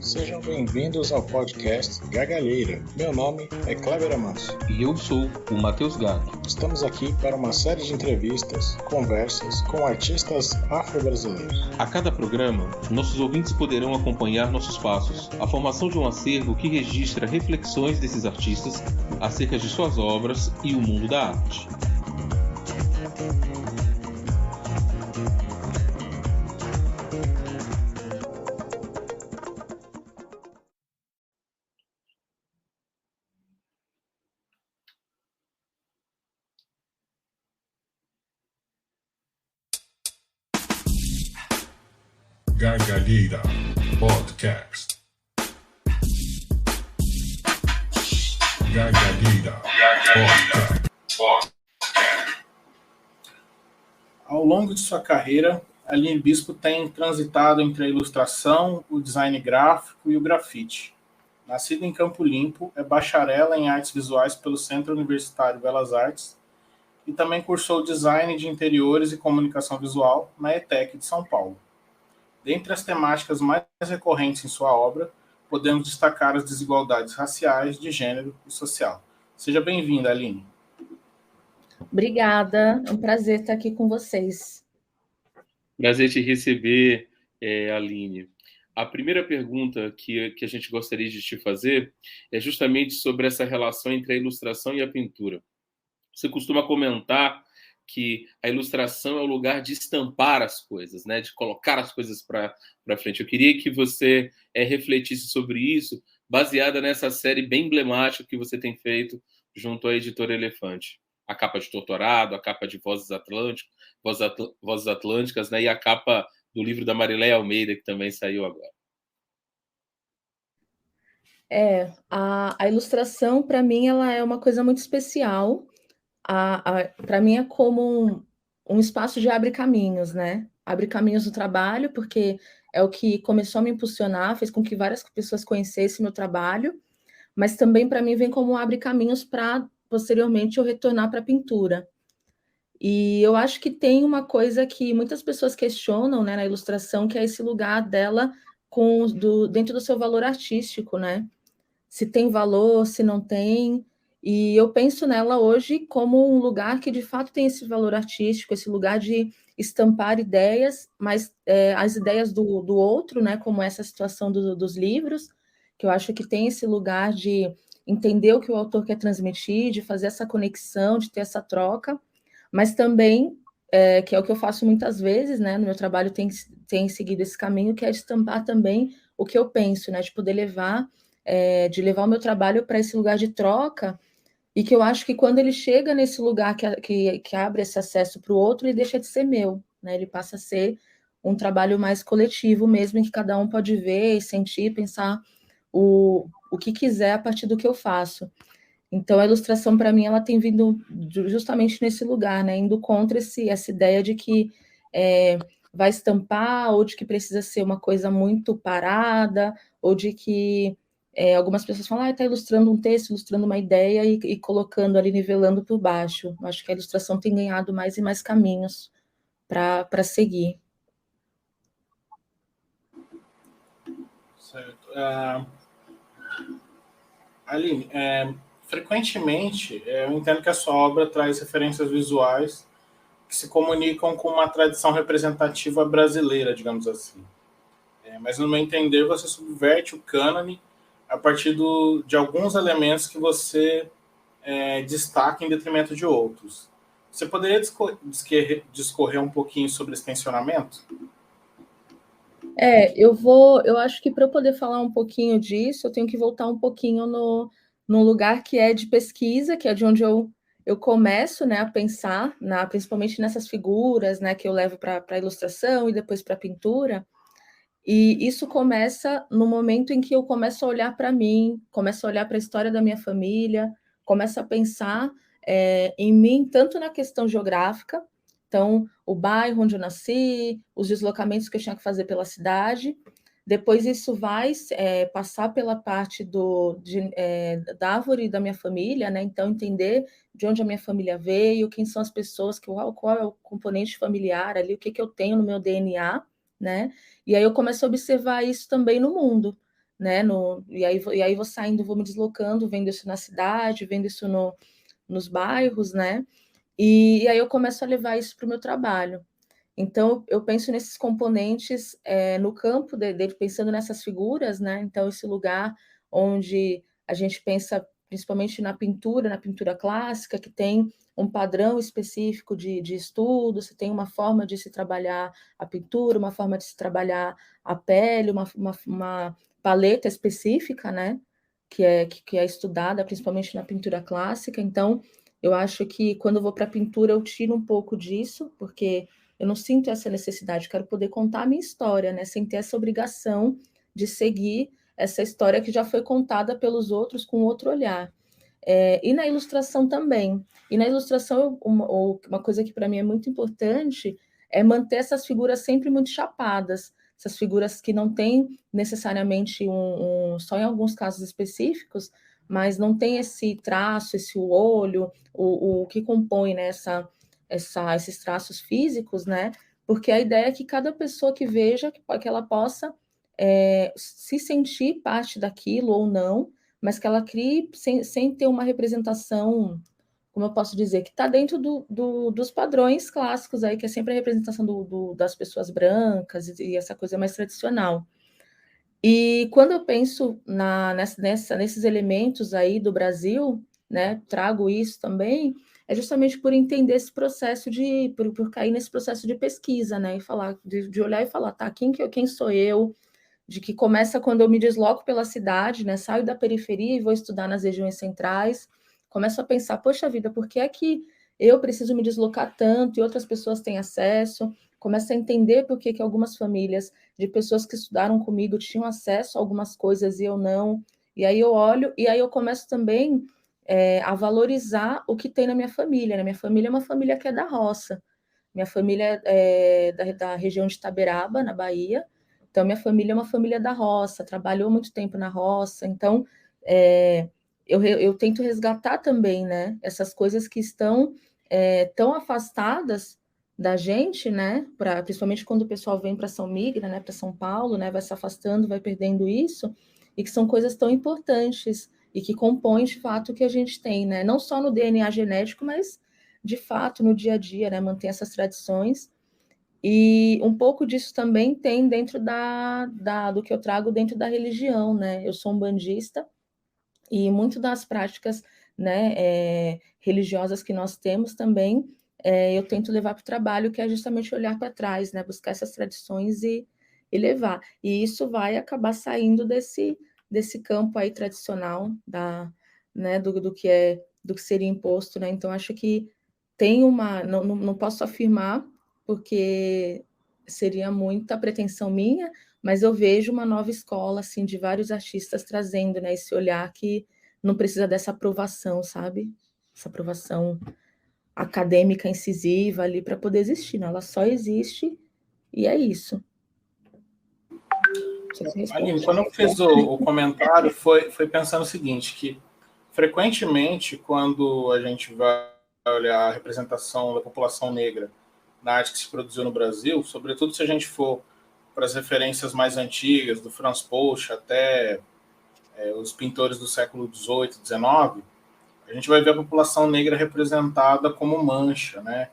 Sejam bem-vindos ao podcast Gargalheira. Meu nome é Cleber Amancio. E eu sou o Matheus Gato. Estamos aqui para uma série de entrevistas, conversas com artistas afro-brasileiros. A cada programa, nossos ouvintes poderão acompanhar nossos passos, a formação de um acervo que registra reflexões desses artistas acerca de suas obras e o mundo da arte. Gargalheira Podcast. Gargalheira Podcast. Ao longo de sua carreira, Aline Bispo tem transitado entre a ilustração, o design gráfico e o grafite. Nascida em Campo Limpo, é bacharela em artes visuais pelo Centro Universitário Belas Artes e também cursou design de interiores e comunicação visual na ETEC de São Paulo. Dentre as temáticas mais recorrentes em sua obra, podemos destacar as desigualdades raciais, de gênero e social. Seja bem-vinda, Aline. Obrigada, é um prazer estar aqui com vocês. Prazer te receber, Aline. A primeira pergunta que a gente gostaria de te fazer é justamente sobre essa relação entre a ilustração e a pintura. Você costuma comentar que a ilustração é o lugar de estampar as coisas, né? De colocar as coisas para frente. Eu queria que você refletisse sobre isso, baseada nessa série bem emblemática que você tem feito junto à Editora Elefante. A capa de Torturado, a capa de Vozes Atlânticas, né? E a capa do livro da Marileia Almeida, que também saiu agora. A ilustração, para mim, ela é uma coisa muito especial. Para mim é como um espaço de abre caminhos, né? Abre caminhos no trabalho, porque é o que começou a me impulsionar, fez com que várias pessoas conhecessem meu trabalho, mas também para mim vem como abre caminhos para, posteriormente, eu retornar para a pintura. E eu acho que tem uma coisa que muitas pessoas questionam, né, na ilustração, que é esse lugar dela dentro do seu valor artístico, né? Se tem valor, se não tem. E eu penso nela hoje como um lugar que, de fato, tem esse valor artístico, esse lugar de estampar ideias, mas as ideias do outro, né, como essa situação dos livros, que eu acho que tem esse lugar de entender o que o autor quer transmitir, de fazer essa conexão, de ter essa troca, mas também, que é o que eu faço muitas vezes, né, no meu trabalho tem seguido esse caminho, que é de estampar também o que eu penso, né, de poder levar o meu trabalho para esse lugar de troca, e que eu acho que quando ele chega nesse lugar que abre esse acesso para o outro, ele deixa de ser meu, né? Ele passa a ser um trabalho mais coletivo mesmo, em que cada um pode ver, sentir, pensar o que quiser a partir do que eu faço. Então, a ilustração, para mim, ela tem vindo justamente nesse lugar, né? Indo contra essa ideia de que vai estampar, ou de que precisa ser uma coisa muito parada, ou de que algumas pessoas falam, está ilustrando um texto, ilustrando uma ideia e colocando ali, nivelando por baixo. Eu acho que a ilustração tem ganhado mais e mais caminhos para seguir. Certo. Aline, frequentemente eu entendo que a sua obra traz referências visuais que se comunicam com uma tradição representativa brasileira, digamos assim. Mas, no meu entender, você subverte o cânone a partir de alguns elementos que você destaca em detrimento de outros. Você poderia discorrer um pouquinho sobre esse tensionamento? Eu acho que para eu poder falar um pouquinho disso, eu tenho que voltar um pouquinho num lugar que é de pesquisa, que é de onde eu começo, né, a pensar, principalmente nessas figuras, né, que eu levo para a ilustração e depois para a pintura. E isso começa no momento em que eu começo a olhar para mim, começo a olhar para a história da minha família, começo a pensar em mim, tanto na questão geográfica, então o bairro onde eu nasci, os deslocamentos que eu tinha que fazer pela cidade. Depois isso vai passar pela parte da árvore da minha família, né? Então, entender de onde a minha família veio, quem são as pessoas, qual é o componente familiar ali, o que eu tenho no meu DNA, né? E aí eu começo a observar isso também no mundo, né? E aí vou saindo, vou me deslocando, vendo isso na cidade, vendo isso nos bairros, né? E aí eu começo a levar isso para o meu trabalho. Então, eu penso nesses componentes no campo dele, pensando nessas figuras, né? Então, esse lugar onde a gente pensa principalmente na pintura clássica, que tem um padrão específico de estudo, você tem uma forma de se trabalhar a pintura, uma forma de se trabalhar a pele, uma paleta específica, né? Que é estudada principalmente na pintura clássica. Então, eu acho que quando eu vou para a pintura, eu tiro um pouco disso, porque eu não sinto essa necessidade, quero poder contar a minha história, né? Sem ter essa obrigação de seguir essa história que já foi contada pelos outros com outro olhar. E na ilustração também. E na ilustração, uma coisa que para mim é muito importante é manter essas figuras sempre muito chapadas, essas figuras que não têm necessariamente só em alguns casos específicos, mas não tem esse traço, esse olho, o que compõe, né, esses traços físicos, né? Porque a ideia é que cada pessoa que veja, que ela possa se sentir parte daquilo ou não, mas que ela crie sem ter uma representação, como eu posso dizer, que está dentro dos padrões clássicos aí, que é sempre a representação das pessoas brancas e essa coisa mais tradicional. E quando eu penso nesses elementos aí do Brasil, né, trago isso também, é justamente por entender esse processo por cair nesse processo de pesquisa, né, e falar, de olhar e falar, tá, quem sou eu, de que começa quando eu me desloco pela cidade, né, saio da periferia e vou estudar nas regiões centrais, começo a pensar, poxa vida, por que é que eu preciso me deslocar tanto e outras pessoas têm acesso? Começo a entender por que algumas famílias de pessoas que estudaram comigo tinham acesso a algumas coisas e eu não. E aí eu olho, e aí eu começo também a valorizar o que tem na minha família. Né? Minha família é uma família que é da roça. Minha família é da região de Itaberaba, na Bahia. Então, minha família é uma família da roça, trabalhou muito tempo na roça. Então, eu tento resgatar também, né, essas coisas que estão tão afastadas da gente, né, principalmente quando o pessoal vem para São Migra, né, para São Paulo, né, vai se afastando, vai perdendo isso, e que são coisas tão importantes e que compõem, de fato, o que a gente tem, né, não só no DNA genético, mas, de fato, no dia a dia, né, manter essas tradições. E um pouco disso também tem dentro do que eu trago dentro da religião, né? Eu sou umbandista e muito das práticas, né, religiosas que nós temos também, eu tento levar para o trabalho, que é justamente olhar para trás, né? Buscar essas tradições e levar. E isso vai acabar saindo desse campo aí tradicional né, do que seria imposto, né? Então acho que tem não posso afirmar porque seria muita pretensão minha, mas eu vejo uma nova escola, assim, de vários artistas trazendo, né, esse olhar que não precisa dessa aprovação, sabe? Essa aprovação acadêmica incisiva ali para poder existir, não, ela só existe e é isso. Aline, quando eu fiz o comentário, foi pensando o seguinte, que frequentemente, quando a gente vai olhar a representação da população negra na arte que se produziu no Brasil, sobretudo se a gente for para as referências mais antigas, do Franz Pouch até os pintores do século XVIII, XIX, a gente vai ver a população negra representada como mancha, né?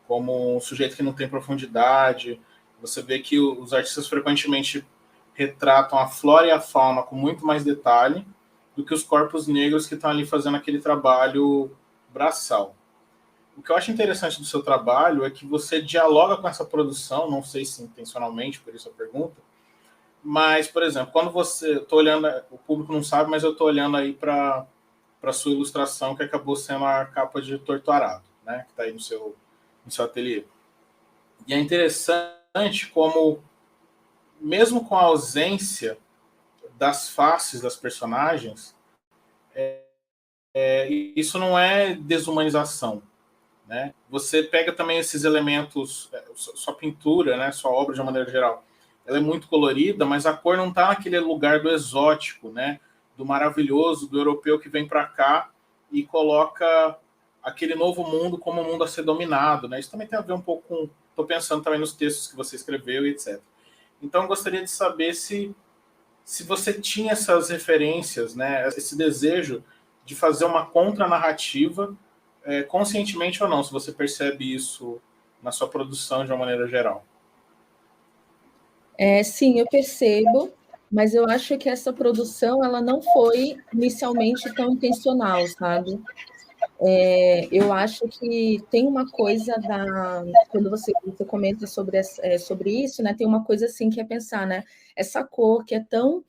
Como um sujeito que não tem profundidade. Você vê que os artistas frequentemente retratam a flora e a fauna com muito mais detalhe do que os corpos negros que estão ali fazendo aquele trabalho braçal. O que eu acho interessante do seu trabalho é que você dialoga com essa produção, não sei se intencionalmente, por isso a pergunta, mas, por exemplo, quando você... Estou olhando, o público não sabe, mas eu estou olhando aí para a sua ilustração, que acabou sendo a capa de Torturado, né, que está aí no seu ateliê. E é interessante como, mesmo com a ausência das faces das personagens, isso não é desumanização. Né? Você pega também esses elementos, sua pintura, né, sua obra de uma maneira geral, ela é muito colorida, mas a cor não está naquele lugar do exótico, né? Do maravilhoso, do europeu que vem para cá e coloca aquele novo mundo como um mundo a ser dominado, né? Isso também tem a ver um pouco com... Estou pensando também nos textos que você escreveu e etc. Então, eu gostaria de saber se você tinha essas referências, né? Esse desejo de fazer uma contranarrativa, conscientemente ou não, se você percebe isso na sua produção de uma maneira geral. Sim, eu percebo, mas eu acho que essa produção ela não foi inicialmente tão intencional, sabe? Eu acho que tem uma coisa quando você comenta sobre isso, né? Tem uma coisa assim que é pensar, né? Essa cor que é tão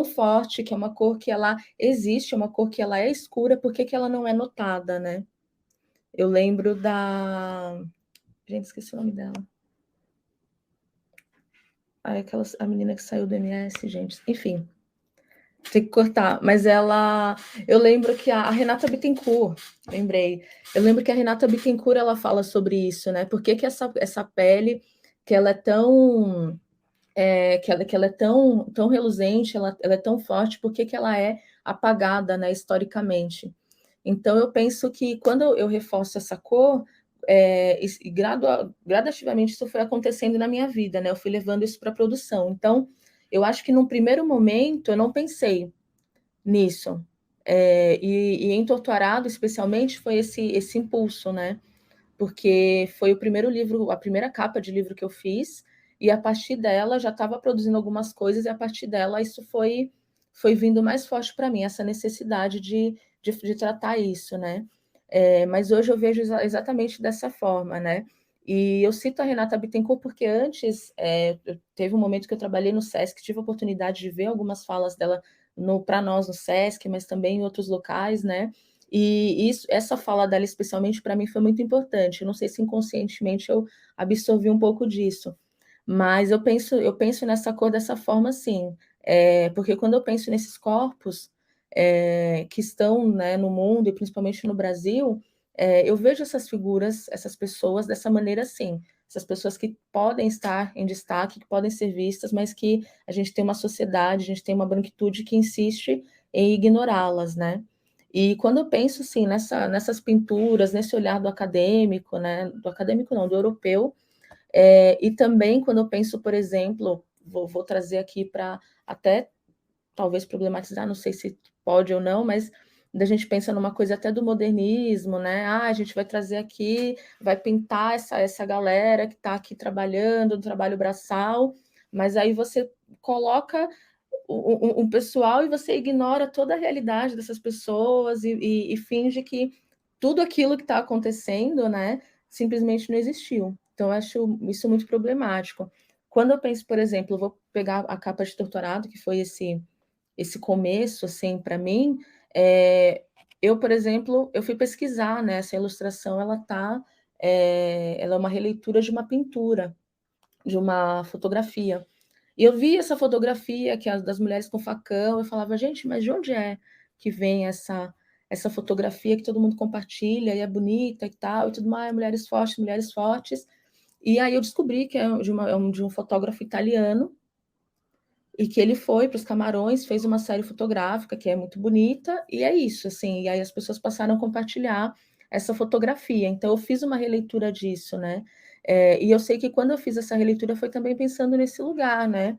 forte, que é uma cor que ela existe, é uma cor que ela é escura, por que ela não é notada, né? Eu lembro Gente, esqueci o nome dela. A menina que saiu do MS, gente. Enfim, tem que cortar. Mas eu lembro que a Renata Bittencourt, lembrei. Eu lembro que a Renata Bittencourt, ela fala sobre isso, né? Por que essa pele, que ela é tão... que ela é tão reluzente, ela é tão forte, por que ela é apagada, né, historicamente? Então, eu penso que quando eu reforço essa cor, e gradativamente isso foi acontecendo na minha vida, né? Eu fui levando isso para a produção. Então, eu acho que num primeiro momento eu não pensei nisso. E em Torturado, especialmente, foi esse impulso, né? Porque foi o primeiro livro, a primeira capa de livro que eu fiz, e a partir dela já estava produzindo algumas coisas, e a partir dela isso foi vindo mais forte para mim, essa necessidade de tratar isso, né? Mas hoje eu vejo exatamente dessa forma, né? E eu cito a Renata Bittencourt porque antes teve um momento que eu trabalhei no SESC, tive a oportunidade de ver algumas falas dela para nós no SESC, mas também em outros locais, né? E essa fala dela, especialmente para mim, foi muito importante. Eu não sei se inconscientemente eu absorvi um pouco disso, mas eu penso nessa cor dessa forma, sim. Porque quando eu penso nesses corpos que estão, né, no mundo e principalmente no Brasil, eu vejo essas figuras, essas pessoas dessa maneira, sim. Essas pessoas que podem estar em destaque, que podem ser vistas, mas que a gente tem uma sociedade, a gente tem uma branquitude que insiste em ignorá-las, né? E quando eu penso, assim, nessas pinturas, nesse olhar do acadêmico, né? Do acadêmico não, do europeu, e também quando eu penso, por exemplo, vou trazer aqui para até talvez problematizar, não sei se pode ou não, mas a gente pensa numa coisa até do modernismo, né? A gente vai trazer aqui, vai pintar essa galera que está aqui trabalhando, no trabalho braçal, mas aí você coloca um pessoal e você ignora toda a realidade dessas pessoas e finge que tudo aquilo que está acontecendo, né, simplesmente não existiu. Então, eu acho isso muito problemático. Quando eu penso, por exemplo, eu vou pegar a capa de Torturado, que foi esse começo, assim, para mim, eu, por exemplo, eu fui pesquisar, né, essa ilustração, ela é uma releitura de uma pintura, de uma fotografia. E eu vi essa fotografia que das mulheres com facão, eu falava, gente, mas de onde é que vem essa fotografia que todo mundo compartilha e é bonita e tal, e tudo mais, mulheres fortes, mulheres fortes. E aí eu descobri que é de um fotógrafo italiano, e que ele foi para os Camarões, fez uma série fotográfica que é muito bonita, e é isso, assim, e aí as pessoas passaram a compartilhar essa fotografia. Então eu fiz uma releitura disso, né? E eu sei que quando eu fiz essa releitura foi também pensando nesse lugar, né?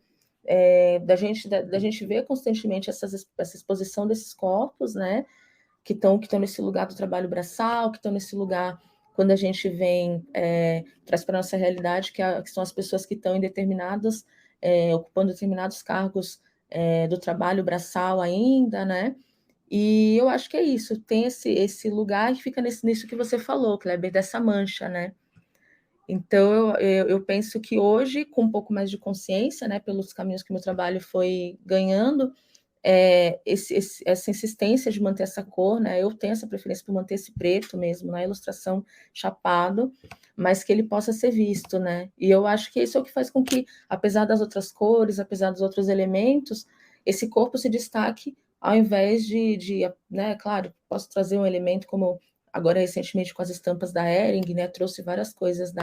Da gente ver constantemente essa exposição desses corpos, né? Que estão nesse lugar do trabalho braçal, que estão nesse lugar quando a gente traz para a nossa realidade, que são as pessoas que estão em ocupando determinados cargos do trabalho braçal ainda, né? E eu acho que é isso, tem esse lugar que fica nisso que você falou, Kleber, dessa mancha, né? Então, eu penso que hoje, com um pouco mais de consciência, né, pelos caminhos que meu trabalho foi ganhando, essa insistência de manter essa cor, né? Eu tenho essa preferência por manter esse preto mesmo, na ilustração chapado, mas que ele possa ser visto, né? E eu acho que isso é o que faz com que, apesar das outras cores, apesar dos outros elementos, esse corpo se destaque, ao invés né? Claro, posso trazer um elemento como agora recentemente com as estampas da Hering, né? Trouxe várias coisas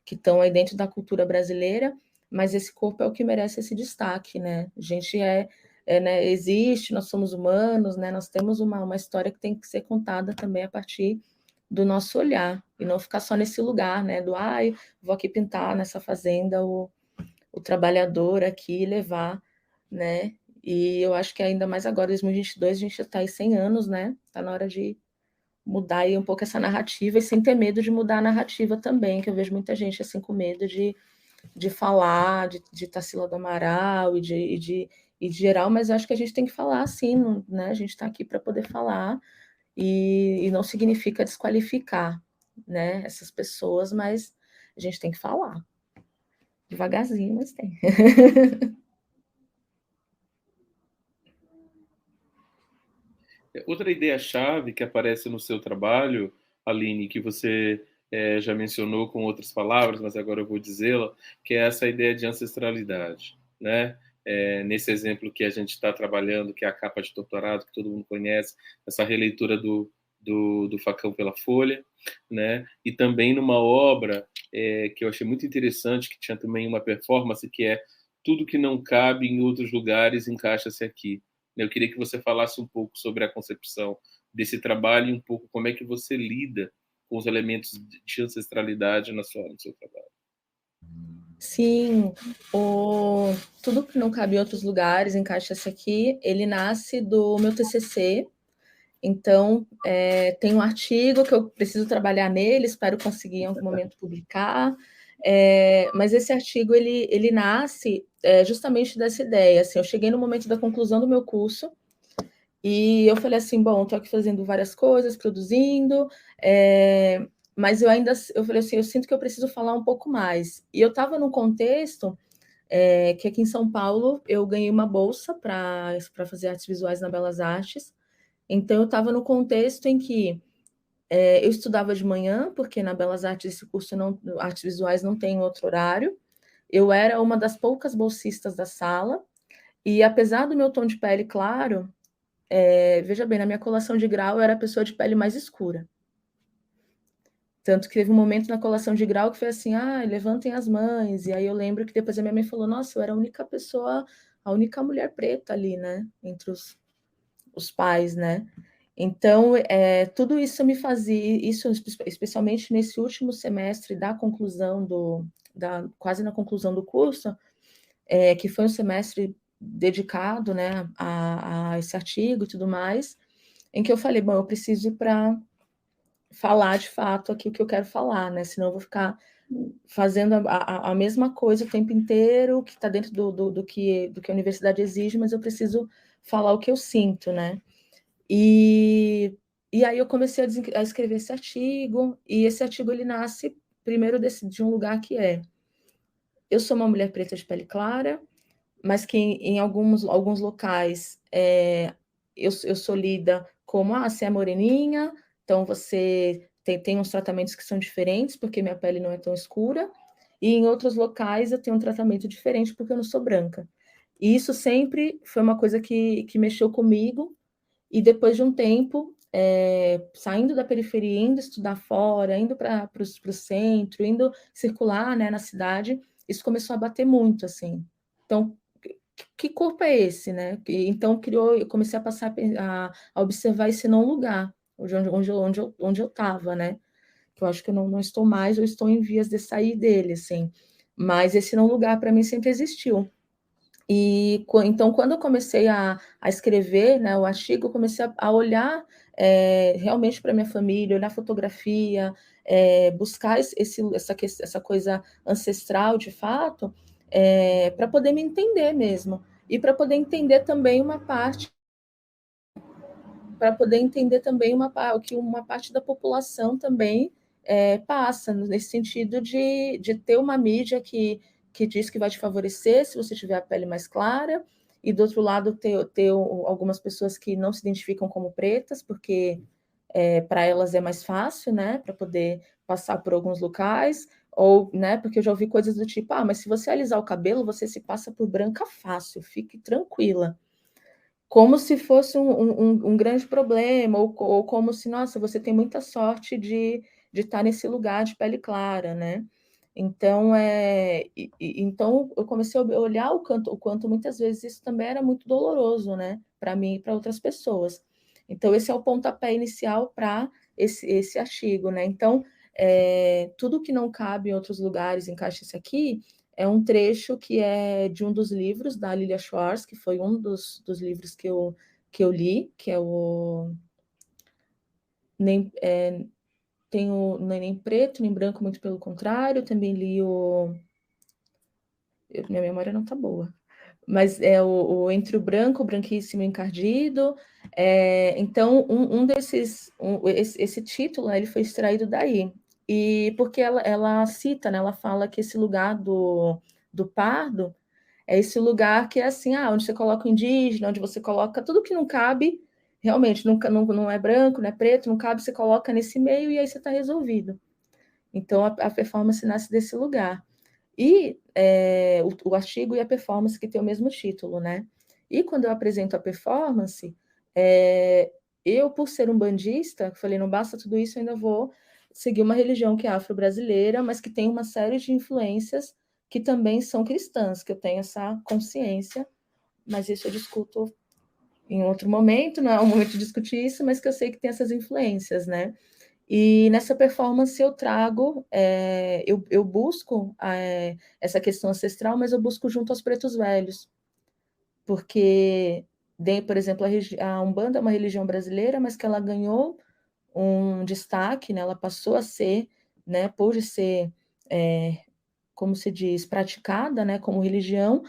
que estão aí dentro da cultura brasileira, mas esse corpo é o que merece esse destaque, né? A gente né, existe, nós somos humanos, né? Nós temos uma história que tem que ser contada também a partir do nosso olhar, e não ficar só nesse lugar, né? Vou aqui pintar nessa fazenda o trabalhador aqui e levar, né? E eu acho que ainda mais agora, 2022, a gente está aí 100 anos, né? Está na hora de mudar aí um pouco essa narrativa e sem ter medo de mudar a narrativa também, que eu vejo muita gente assim com medo de falar, de Tarsila do Amaral e de geral, mas eu acho que a gente tem que falar assim, né? A gente está aqui para poder falar e não significa desqualificar, né? Essas pessoas, mas a gente tem que falar. Devagarzinho, mas tem. Outra ideia-chave que aparece no seu trabalho, Aline, que você já mencionou com outras palavras, mas agora eu vou dizê-la, que é essa ideia de ancestralidade, né? Nesse exemplo que a gente está trabalhando, que é a capa de doutorado, que todo mundo conhece, essa releitura do Facão pela Folha, né? E também numa obra que eu achei muito interessante, que tinha também uma performance, que é Tudo que não cabe em outros lugares encaixa-se aqui. Eu queria que você falasse um pouco sobre a concepção desse trabalho e um pouco como é que você lida com os elementos de ancestralidade no seu trabalho. Sim, Tudo que não cabe em outros lugares encaixa-se aqui. Ele nasce do meu TCC. Então, tem um artigo que eu preciso trabalhar nele, espero conseguir em algum momento publicar. Mas esse artigo, ele nasce justamente dessa ideia. Assim, eu cheguei no momento da conclusão do meu curso e eu falei assim, bom, estou aqui fazendo várias coisas, produzindo, mas eu falei assim, eu sinto que eu preciso falar um pouco mais. E eu estava num contexto que aqui em São Paulo eu ganhei uma bolsa para fazer artes visuais na Belas Artes. Então, eu estava no contexto em que eu estudava de manhã, porque na Belas Artes esse curso artes visuais não tem outro horário. Eu era uma das poucas bolsistas da sala, e apesar do meu tom de pele claro, veja bem, na minha colação de grau eu era a pessoa de pele mais escura. Tanto que teve um momento na colação de grau que foi assim, levantem as mães. E aí eu lembro que depois a minha mãe falou, nossa, eu era a única pessoa, a única mulher preta ali, né? Entre os pais, né? Então, tudo isso me fazia, isso especialmente nesse último semestre da conclusão quase na conclusão do curso, que foi um semestre dedicado, né, a esse artigo e tudo mais, em que eu falei, bom, eu preciso ir para falar de fato aqui o que eu quero falar, né? Senão eu vou ficar fazendo a mesma coisa o tempo inteiro, que está dentro do que a universidade exige, mas eu preciso falar o que eu sinto, né? E aí eu comecei a escrever esse artigo, e esse artigo ele nasce primeiro de um lugar que eu sou uma mulher preta de pele clara, mas que em alguns locais eu sou lida como, você é moreninha, então você tem uns tratamentos que são diferentes, porque minha pele não é tão escura, e em outros locais eu tenho um tratamento diferente, porque eu não sou branca. E isso sempre foi uma coisa que mexeu comigo, e depois de um tempo, saindo da periferia, indo estudar fora, indo para o centro, indo circular, né, na cidade, isso começou a bater muito, assim. Então, que corpo é esse, né? Então, eu comecei a passar a observar esse não lugar, onde eu estava, né? Que eu acho que eu não estou mais, eu estou em vias de sair dele, assim. Mas esse não lugar, para mim, sempre existiu. E então, quando eu comecei a escrever, né, o artigo, eu comecei a olhar realmente para minha família, olhar fotografia, buscar essa coisa ancestral, de fato, para poder me entender mesmo. E para poder entender também uma parte que uma parte da população também passa, nesse sentido de ter uma mídia que diz que vai te favorecer se você tiver a pele mais clara, e do outro lado ter algumas pessoas que não se identificam como pretas, porque para elas é mais fácil, né, para poder passar por alguns locais, ou, né, porque eu já ouvi coisas do tipo, mas se você alisar o cabelo, você se passa por branca fácil, fique tranquila. Como se fosse um grande problema, ou como se, nossa, você tem muita sorte de estar nesse lugar de pele clara, né? Então, então eu comecei a olhar o quanto muitas vezes isso também era muito doloroso, né, para mim e para outras pessoas. Então, esse é o pontapé inicial para esse artigo, né? Então, tudo que não cabe em outros lugares encaixa-se aqui. É um trecho que é de um dos livros da Lilia Schwartz, que foi um dos livros que eu li, que é o nem, não é nem preto, nem branco, muito pelo contrário. Também li minha memória não está boa, mas é o Entre o Branco, o Branquíssimo e o Encardido. Então, esse título, né, ele foi extraído daí. E porque ela cita, né, ela fala que esse lugar do pardo é esse lugar que é assim, onde você coloca o indígena, onde você coloca tudo que não cabe, realmente, não é branco, não é preto, não cabe, você coloca nesse meio e aí você está resolvido. Então, a performance nasce desse lugar. E o artigo e a performance, que tem o mesmo título, né? E quando eu apresento a performance, eu, por ser um bandista, falei, não basta tudo isso, eu ainda vou seguir uma religião que é afro-brasileira, mas que tem uma série de influências que também são cristãs, que eu tenho essa consciência, mas isso eu discuto em outro momento, não é o momento de discutir isso, mas que eu sei que tem essas influências, né? E nessa performance eu trago, eu busco essa questão ancestral, mas eu busco junto aos pretos velhos, porque, por exemplo, a Umbanda é uma religião brasileira, mas que ela ganhou um destaque, né? Ela passou a ser, né, pôde ser, como se diz, praticada, né, como religião,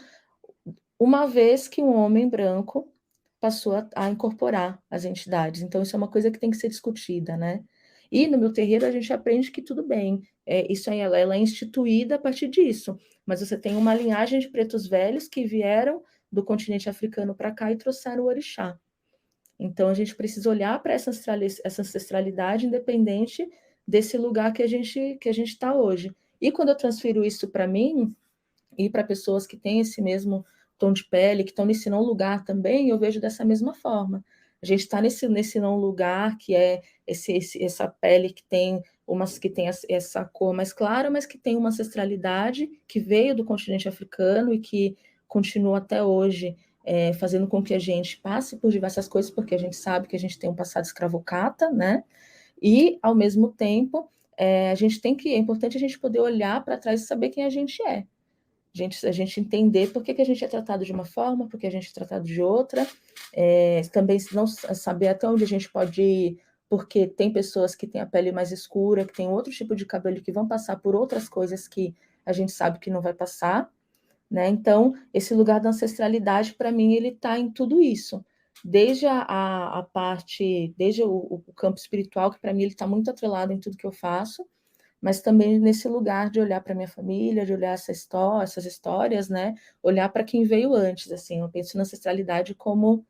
uma vez que um homem branco passou a incorporar as entidades. Então, isso é uma coisa que tem que ser discutida, né? E no meu terreiro a gente aprende que tudo bem, isso aí ela é instituída a partir disso, mas você tem uma linhagem de pretos velhos que vieram do continente africano para cá e trouxeram o orixá. Então a gente precisa olhar para essa ancestralidade independente desse lugar que a gente está hoje. E quando eu transfiro isso para mim e para pessoas que têm esse mesmo tom de pele, que estão nesse não lugar também, eu vejo dessa mesma forma. A gente está nesse não lugar, que é essa pele que tem essa cor mais clara, mas que tem uma ancestralidade que veio do continente africano e que continua até hoje fazendo com que a gente passe por diversas coisas, porque a gente sabe que a gente tem um passado escravocrata, né? E, ao mesmo tempo, é importante a gente poder olhar para trás e saber quem a gente é. A gente entender por que a gente é tratado de uma forma, por que a gente é tratado de outra, também não saber até onde a gente pode ir, porque tem pessoas que têm a pele mais escura, que têm outro tipo de cabelo, que vão passar por outras coisas que a gente sabe que não vai passar, né? Então, esse lugar da ancestralidade, para mim, ele está em tudo isso, desde a parte, desde o campo espiritual, que para mim ele está muito atrelado em tudo que eu faço, mas também nesse lugar de olhar para minha família, de olhar essas histórias, né? Olhar para quem veio antes, assim. Eu penso na ancestralidade como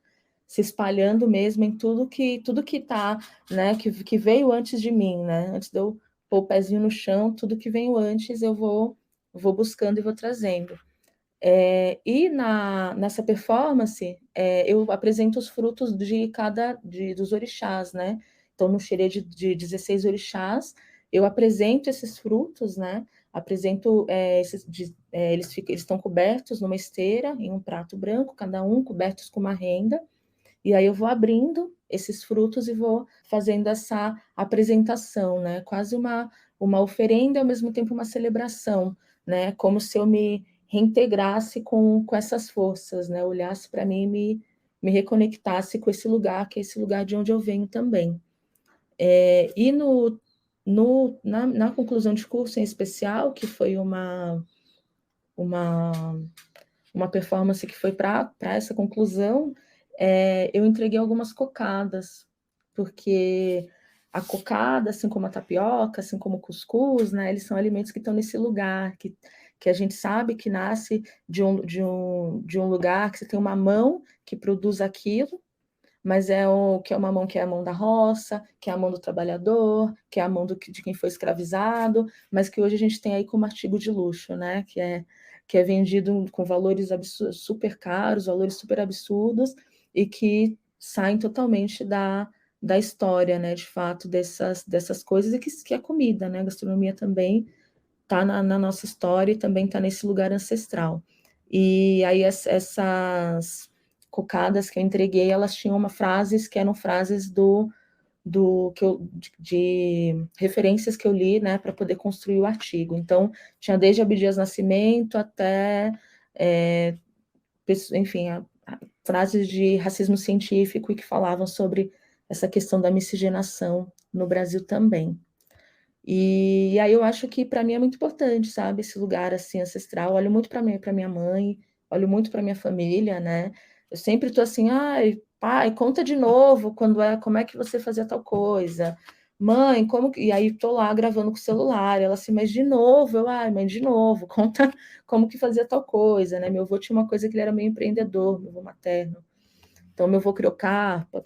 se espalhando mesmo em tudo que tá, né? Que veio antes de mim, né? Antes de eu pôr o pezinho no chão, tudo que veio antes eu vou buscando e vou trazendo. E nessa performance, eu apresento os frutos dos orixás, né? Então, no xerê de 16 orixás, eu apresento esses frutos, né? Apresento eles estão cobertos numa esteira, em um prato branco, cada um cobertos com uma renda, e aí eu vou abrindo esses frutos e vou fazendo essa apresentação, né? Quase uma oferenda e, ao mesmo tempo, uma celebração, né? Como se eu me reintegrasse com essas forças, né? Olhasse para mim e me reconectasse com esse lugar, que é esse lugar de onde eu venho também. E na conclusão de curso em especial, que foi uma performance que foi para essa conclusão, eu entreguei algumas cocadas, porque a cocada, assim como a tapioca, assim como o cuscuz, né, eles são alimentos que estão nesse lugar, que a gente sabe que nasce de um lugar que você tem uma mão que produz aquilo, mas que é uma mão que é a mão da roça, que é a mão do trabalhador, que é a mão de quem foi escravizado, mas que hoje a gente tem aí como artigo de luxo, né? Que é vendido com valores super caros, valores super absurdos, e que saem totalmente da história, né? De fato, dessas coisas, e que é comida, né? A gastronomia também tá na nossa história e também está nesse lugar ancestral. E aí essas cocadas que eu entreguei, elas tinham frases que eram frases de referências que eu li, né, para poder construir o artigo. Então, tinha desde Abdias Nascimento até, enfim, frases de racismo científico e que falavam sobre essa questão da miscigenação no Brasil também. E aí eu acho que para mim é muito importante, sabe, esse lugar assim ancestral. Olho muito para minha mãe, olho muito para minha família, né? Eu sempre tô assim, ai, pai, conta de novo como é que você fazia tal coisa. Mãe, como que... E aí tô lá gravando com o celular, ela assim, mas de novo, ai, mãe, de novo, conta como que fazia tal coisa, né? Meu avô tinha uma coisa que ele era meio empreendedor, meu avô materno. Então meu avô criou carpa,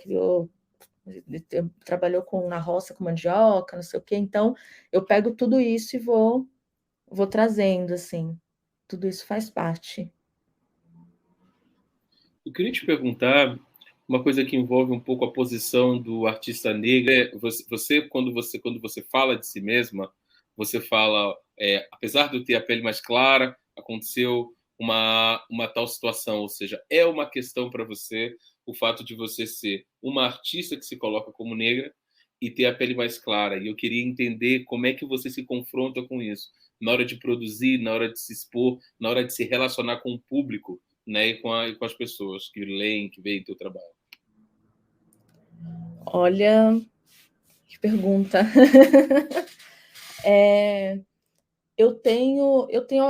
trabalhou na roça com mandioca, não sei o quê. Então, eu pego tudo isso e vou trazendo, assim. Tudo isso faz parte. Eu queria te perguntar uma coisa que envolve um pouco a posição do artista negro. Quando você fala de si mesma, você fala, apesar de eu ter a pele mais clara, aconteceu uma tal situação, ou seja, é uma questão para você o fato de você ser uma artista que se coloca como negra e ter a pele mais clara. E eu queria entender como é que você se confronta com isso, na hora de produzir, na hora de se expor, na hora de se relacionar com o público, né, e com as pessoas que leem, que veem teu trabalho. Olha, que pergunta.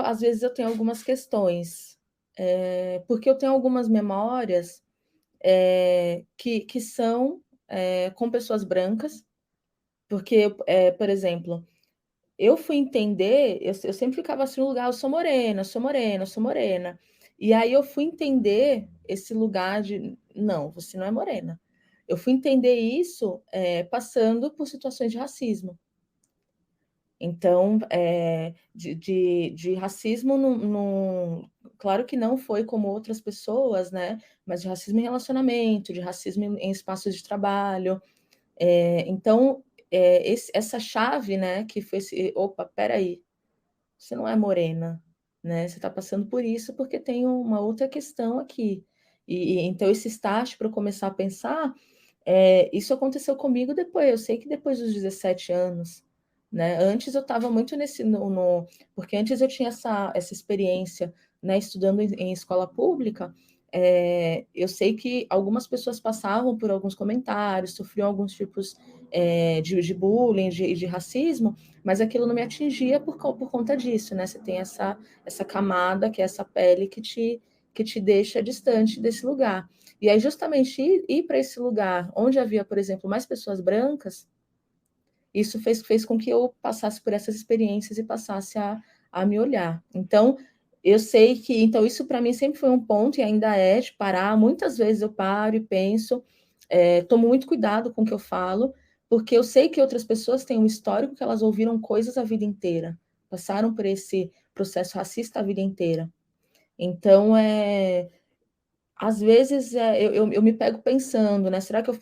Às vezes eu tenho algumas questões, porque eu tenho algumas memórias que são com pessoas brancas, porque, por exemplo, eu fui entender, eu sempre ficava assim no lugar, eu sou morena, sou morena, sou morena. E aí eu fui entender esse lugar de, não, você não é morena. Eu fui entender isso passando por situações de racismo. Então, de racismo, claro que não foi como outras pessoas, né? Mas de racismo em relacionamento, de racismo em espaços de trabalho. Então, essa chave, né, que foi opa, peraí, você não é morena, né? Você está passando por isso porque tem uma outra questão aqui. Então, esse estágio para eu começar a pensar, isso aconteceu comigo depois. Eu sei que depois dos 17 anos, né? Antes eu estava muito porque antes eu tinha essa experiência, né, estudando em escola pública. Eu sei que algumas pessoas passavam por alguns comentários, sofriam alguns tipos de bullying, de racismo, mas aquilo não me atingia por conta disso, né? Você tem essa camada, que é essa pele que te deixa distante desse lugar. E aí, justamente, ir para esse lugar onde havia, por exemplo, mais pessoas brancas, isso fez com que eu passasse por essas experiências e passasse a me olhar. Então, eu sei que... Então, isso para mim sempre foi um ponto, e ainda é, de parar. Muitas vezes eu paro e penso, tomo muito cuidado com o que eu falo, porque eu sei que outras pessoas têm um histórico que elas ouviram coisas a vida inteira, passaram por esse processo racista a vida inteira. Então, às vezes eu me pego pensando, né? Será que eu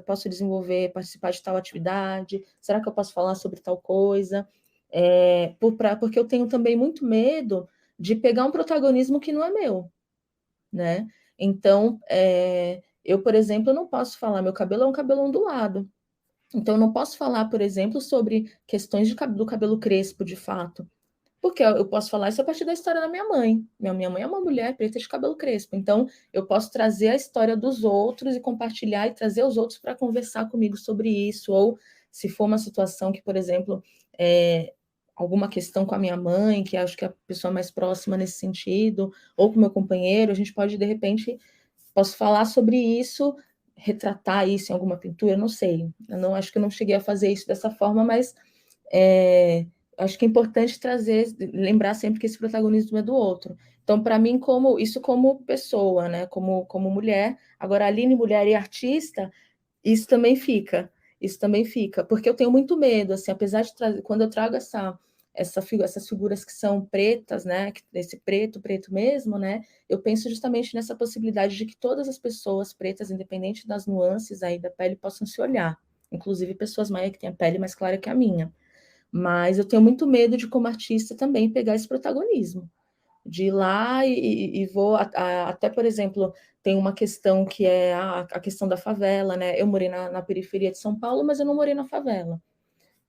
posso desenvolver, participar de tal atividade? Será que eu posso falar sobre tal coisa? Porque eu tenho também muito medo de pegar um protagonismo que não é meu, né? Então, eu, por exemplo, não posso falar, meu cabelo é um cabelo ondulado. Então, eu não posso falar, por exemplo, sobre questões do cabelo crespo, de fato. Porque eu posso falar isso a partir da história da minha mãe. Minha mãe é uma mulher preta de cabelo crespo. Então, eu posso trazer a história dos outros e compartilhar e trazer os outros para conversar comigo sobre isso. Ou se for uma situação que, por exemplo, alguma questão com a minha mãe, que acho que é a pessoa mais próxima nesse sentido, ou com o meu companheiro, a gente pode, de repente, posso falar sobre isso, retratar isso em alguma pintura, não sei. Acho que eu não cheguei a fazer isso dessa forma, mas acho que é importante lembrar sempre que esse protagonismo é do outro. Então, para mim, como pessoa, né, como mulher, agora, Aline, mulher e artista, isso também fica, porque eu tenho muito medo, assim, apesar de trazer, quando eu trago essas figuras que são pretas, né, esse preto mesmo, né, eu penso justamente nessa possibilidade de que todas as pessoas pretas, independente das nuances aí da pele, possam se olhar, inclusive pessoas que têm a pele mais clara que a minha. Mas eu tenho muito medo de, como artista, também pegar esse protagonismo, de ir lá e vou até, por exemplo, tem uma questão que é a questão da favela, né? Eu morei na periferia de São Paulo, mas eu não morei na favela.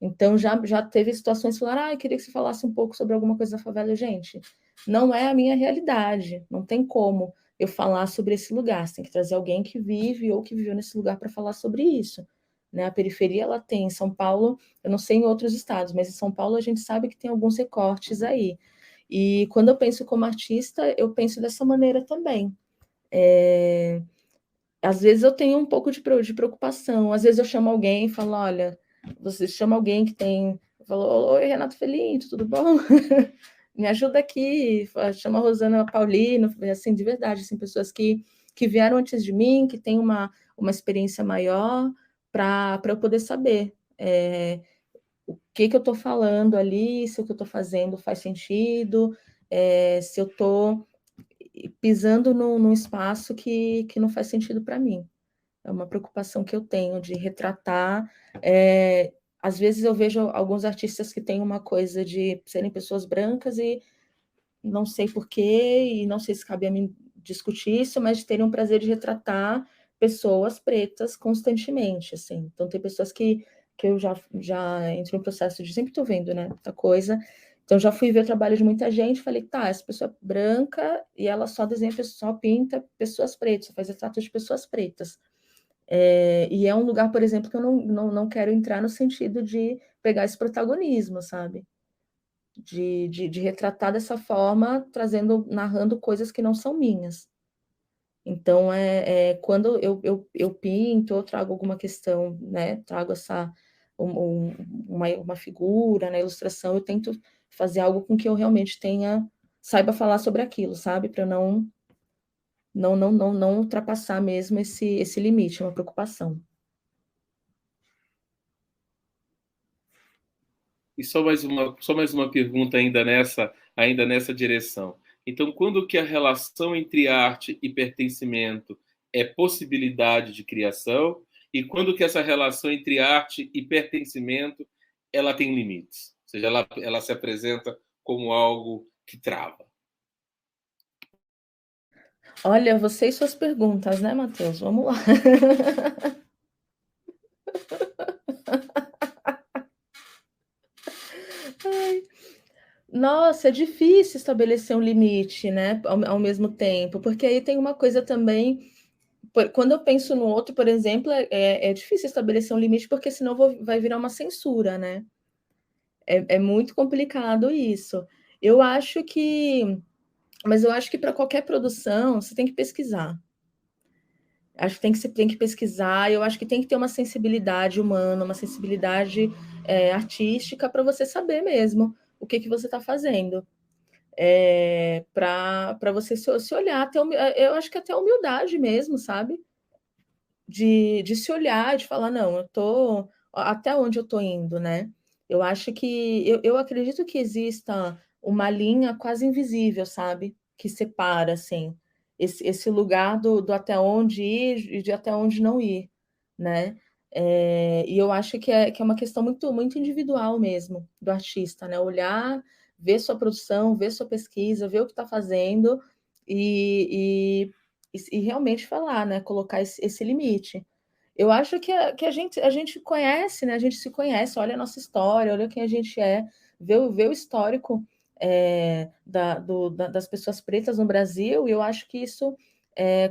Então já teve situações que falaram, eu queria que você falasse um pouco sobre alguma coisa da favela. Gente, não é a minha realidade, não tem como eu falar sobre esse lugar, você tem que trazer alguém que vive ou que viveu nesse lugar para falar sobre isso. Né? A periferia, ela tem, em São Paulo, eu não sei em outros estados, mas em São Paulo a gente sabe que tem alguns recortes aí. E quando eu penso como artista, eu penso dessa maneira também. Às vezes eu tenho um pouco de preocupação, às vezes eu chamo alguém e falo, olha, você chama alguém que tem... Falou, oi, Renato Felinto, tudo bom? Me ajuda aqui, chama a Rosana Paulino, assim, de verdade, assim, pessoas que vieram antes de mim, que têm uma experiência maior, para eu poder saber o que eu estou falando ali, se o que eu estou fazendo faz sentido, se eu estou pisando num espaço que não faz sentido para mim. É uma preocupação que eu tenho de retratar. Às vezes eu vejo alguns artistas que têm uma coisa de serem pessoas brancas e não sei porquê, e não sei se cabe a mim discutir isso, mas de terem um prazer de retratar pessoas pretas constantemente, assim. Então, tem pessoas que eu já entro no processo de sempre estou vendo, né, muita coisa. Então, já fui ver o trabalho de muita gente, falei, tá, essa pessoa é branca e ela só desenha, só pinta pessoas pretas, só faz retratos de pessoas pretas. E é um lugar, por exemplo, que eu não quero entrar no sentido de pegar esse protagonismo, sabe? De retratar dessa forma, narrando coisas que não são minhas. Então, quando eu pinto, eu trago alguma questão, né? Trago uma figura na ilustração, eu tento fazer algo com que eu realmente saiba falar sobre aquilo, sabe? Para não ultrapassar mesmo esse limite, é uma preocupação. E só mais uma pergunta ainda nessa direção. Então, quando que a relação entre arte e pertencimento é possibilidade de criação e quando que essa relação entre arte e pertencimento ela tem limites? Ou seja, ela se apresenta como algo que trava. Olha, você e suas perguntas, né, Matheus? Vamos lá. Ai. Nossa, é difícil estabelecer um limite, né, ao mesmo tempo, porque aí tem uma coisa também, quando eu penso no outro, por exemplo, é difícil estabelecer um limite, porque senão vai virar uma censura, né? É muito complicado isso. Mas eu acho que para qualquer produção, você tem que pesquisar. Acho que você tem que pesquisar, eu acho que tem que ter uma sensibilidade humana, uma sensibilidade artística para você saber mesmo o que você está fazendo. Para você se olhar, eu acho que até a humildade mesmo, sabe? De se olhar, de falar, não, eu tô até onde eu tô indo, né? Eu acho que eu acredito que exista uma linha quase invisível, sabe? Que separa assim esse lugar do até onde ir e de até onde não ir, né? E eu acho que é uma questão muito, muito individual mesmo do artista, né? Olhar, ver sua produção, ver sua pesquisa, ver o que está fazendo e realmente falar, né? Colocar esse limite. Eu acho que a gente conhece, né? A gente se conhece, olha a nossa história, olha quem a gente é, vê o histórico das pessoas pretas no Brasil, e eu acho que isso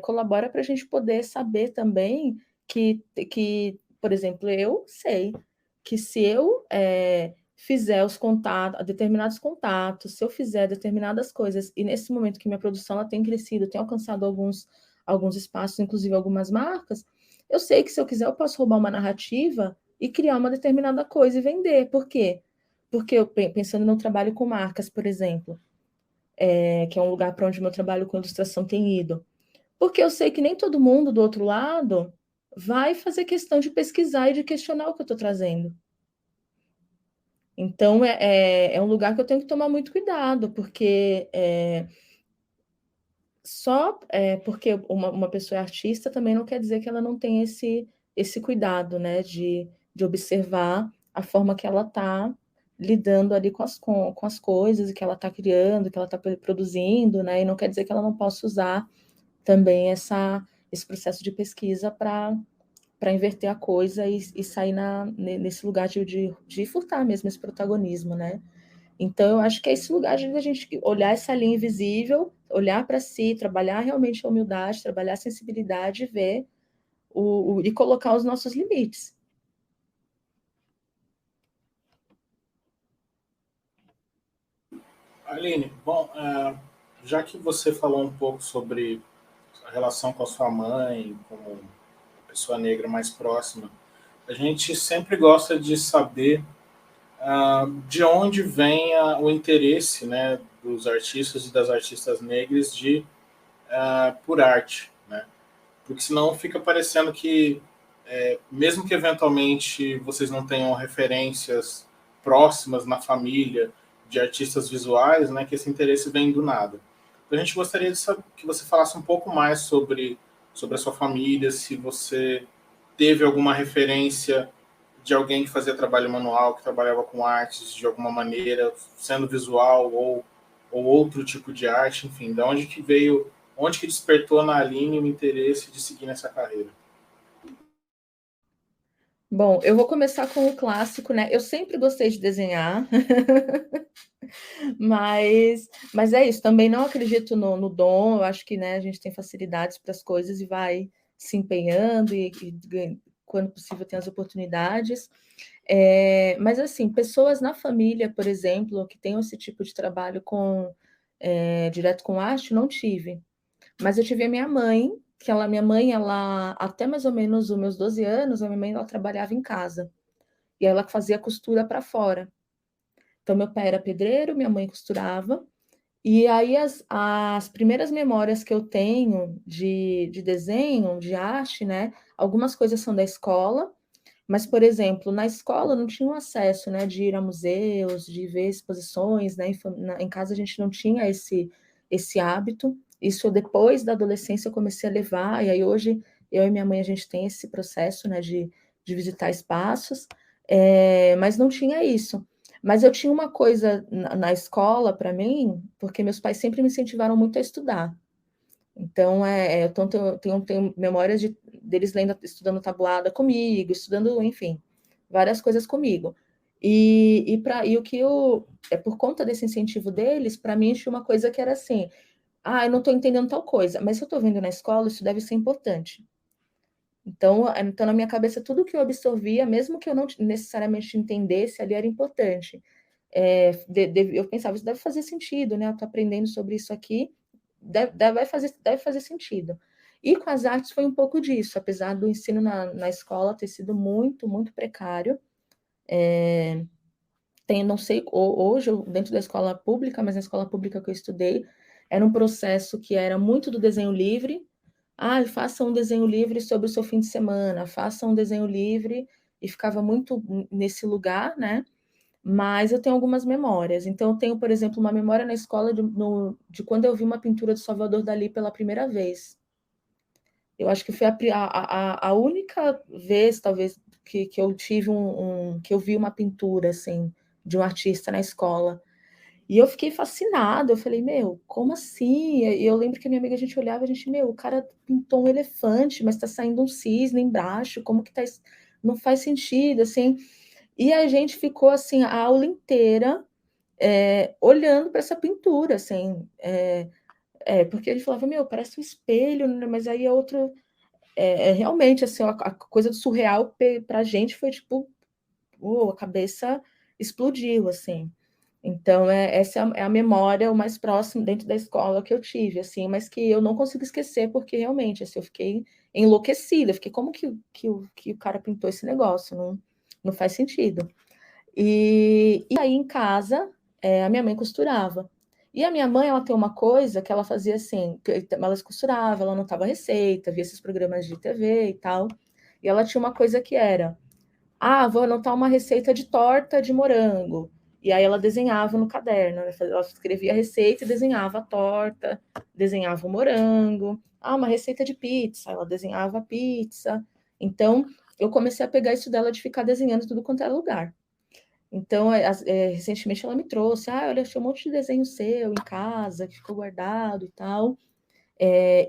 colabora para a gente poder saber também que, por exemplo, eu sei que se eu fizer determinados contatos, se eu fizer determinadas coisas, e nesse momento que minha produção ela tem crescido, tem alcançado alguns espaços, inclusive algumas marcas, eu sei que se eu quiser eu posso roubar uma narrativa e criar uma determinada coisa e vender. Por quê? Porque eu pensando no trabalho com marcas, por exemplo, que é um lugar para onde meu trabalho com ilustração tem ido. Porque eu sei que nem todo mundo do outro lado vai fazer questão de pesquisar e de questionar o que eu estou trazendo. Então, é um lugar que eu tenho que tomar muito cuidado, porque porque uma pessoa é artista também não quer dizer que ela não tem esse cuidado, né, de observar a forma que ela está lidando ali com as coisas que ela está criando, que ela está produzindo, né? E não quer dizer que ela não possa usar também esse processo de pesquisa para inverter a coisa e sair nesse lugar de furtar mesmo esse protagonismo, né? Então, eu acho que é esse lugar de a gente olhar essa linha invisível, olhar para si, trabalhar realmente a humildade, trabalhar a sensibilidade e ver e colocar os nossos limites. Aline, bom, já que você falou um pouco sobre a relação com a sua mãe, como pessoa negra mais próxima, a gente sempre gosta de saber de onde vem o interesse, né, dos artistas e das artistas negras por arte, né? Porque senão fica parecendo que, mesmo que eventualmente vocês não tenham referências próximas na família de artistas visuais, né, que esse interesse vem do nada. Então a gente gostaria de saber, que você falasse um pouco mais sobre a sua família, se você teve alguma referência de alguém que fazia trabalho manual, que trabalhava com artes de alguma maneira, sendo visual ou outro tipo de arte, enfim, de onde que veio, onde que despertou na Aline o interesse de seguir nessa carreira? Bom, eu vou começar com o clássico, né? Eu sempre gostei de desenhar, mas é isso. Também não acredito no dom. Eu acho que, né, a gente tem facilidades para as coisas e vai se empenhando e quando possível tem as oportunidades. Mas assim, pessoas na família, por exemplo, que tenham esse tipo de trabalho direto com arte, não tive. Mas eu tive a minha mãe, minha mãe, ela, até mais ou menos os meus 12 anos, a minha mãe, ela trabalhava em casa. E ela fazia costura para fora. Então, meu pai era pedreiro, minha mãe costurava. E aí, as primeiras memórias que eu tenho de desenho, de arte, né? Algumas coisas são da escola, mas, por exemplo, na escola não tinha acesso, né? De ir a museus, de ver exposições, né? Em casa a gente não tinha esse hábito. Isso depois da adolescência eu comecei a levar, e aí hoje eu e minha mãe a gente tem esse processo, né? De visitar espaços, mas não tinha isso. Mas eu tinha uma coisa na escola para mim, porque meus pais sempre me incentivaram muito a estudar. Então, eu tenho memórias deles estudando tabuada comigo, estudando, enfim, várias coisas comigo. E o que por conta desse incentivo deles, para mim tinha uma coisa que era assim: eu não estou entendendo tal coisa, mas se eu estou vendo na escola, isso deve ser importante. Então, na minha cabeça, tudo que eu absorvia, mesmo que eu não necessariamente entendesse, ali era importante. Eu pensava, isso deve fazer sentido, né? Eu estou aprendendo sobre isso aqui, deve fazer sentido. E com as artes foi um pouco disso, apesar do ensino na escola ter sido muito, muito precário. Não sei, hoje, dentro da escola pública, mas na escola pública que eu estudei, era um processo que era muito do desenho livre. Faça um desenho livre sobre o seu fim de semana, faça um desenho livre, e ficava muito nesse lugar, né? Mas eu tenho algumas memórias. Então, eu tenho, por exemplo, uma memória na escola de quando eu vi uma pintura de Salvador Dalí pela primeira vez. Eu acho que foi a única vez, talvez, que eu tive que eu vi uma pintura, assim, de um artista na escola. E eu fiquei fascinada. Eu falei, meu, como assim? E eu lembro que a minha amiga, a gente olhava, a gente, meu, o cara pintou um elefante, mas tá saindo um cisne embaixo, como que tá isso? Não faz sentido, assim. E a gente ficou, assim, a aula inteira olhando para essa pintura, assim, porque ele falava, meu, parece um espelho, né? Mas aí é outro... realmente, assim, a coisa do surreal para a gente foi, tipo, a cabeça explodiu, assim. Então, essa é a memória o mais próximo dentro da escola que eu tive, assim, mas que eu não consigo esquecer, porque realmente, assim, eu fiquei enlouquecida, eu fiquei, como que o cara pintou esse negócio? Não faz sentido. E aí, em casa, a minha mãe costurava. E a minha mãe, ela tem uma coisa que ela fazia assim, ela costurava, ela anotava receita, via esses programas de TV e tal, e ela tinha uma coisa que era, vou anotar uma receita de torta de morango. E aí ela desenhava no caderno, né? Ela escrevia a receita e desenhava a torta, desenhava o morango. Uma receita de pizza, ela desenhava a pizza. Então, eu comecei a pegar isso dela de ficar desenhando tudo quanto era lugar. Então, recentemente ela me trouxe, olha, achei um monte de desenho seu em casa, que ficou guardado e tal.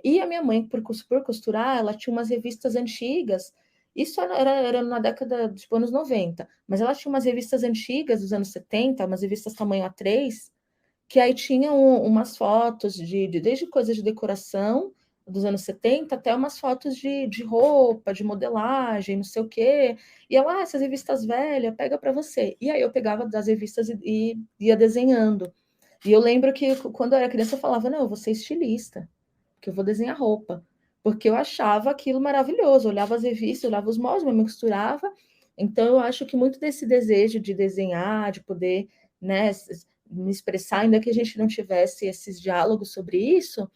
E a minha mãe, por costurar, ela tinha umas revistas antigas, isso era na década, tipo, anos 90, mas ela tinha umas revistas antigas dos anos 70, umas revistas tamanho A3, que aí tinham umas fotos desde coisas de decoração dos anos 70 até umas fotos de roupa, de modelagem, não sei o quê. E ela, essas revistas velhas, pega para você. E aí eu pegava das revistas e ia desenhando. E eu lembro que quando eu era criança eu falava, não, eu vou ser estilista, porque eu vou desenhar roupa. Porque eu achava aquilo maravilhoso, eu olhava as revistas, eu olhava os moldes, me costurava. Então eu acho que muito desse desejo de desenhar, de poder, né, me expressar, ainda que a gente não tivesse esses diálogos sobre isso,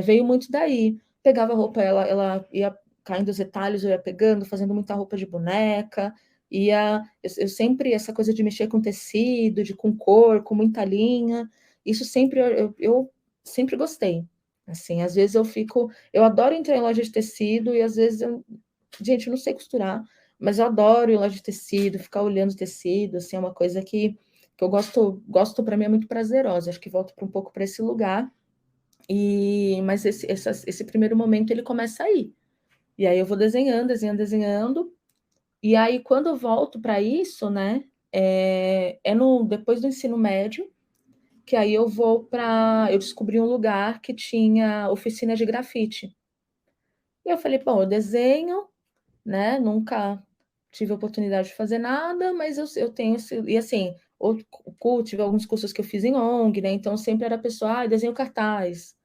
veio muito daí. Pegava a roupa, ela ia caindo os retalhos, eu ia pegando, fazendo muita roupa de boneca, eu sempre, essa coisa de mexer com tecido, com cor, com muita linha, isso sempre, eu sempre gostei. Assim, às vezes eu adoro entrar em loja de tecido e às vezes gente, eu não sei costurar, mas eu adoro ir em loja de tecido, ficar olhando tecido, assim, é uma coisa que eu gosto para mim é muito prazerosa, acho que volto um pouco para esse lugar, mas esse primeiro momento ele começa aí, e aí eu vou desenhando, e aí quando eu volto para isso, né, depois do ensino médio, que aí eu descobri um lugar que tinha oficina de grafite, e eu falei, bom, eu desenho, né? Nunca tive oportunidade de fazer nada, mas eu tenho e assim, tive alguns cursos que eu fiz em ONG, né? Então sempre era a pessoa, desenho cartaz.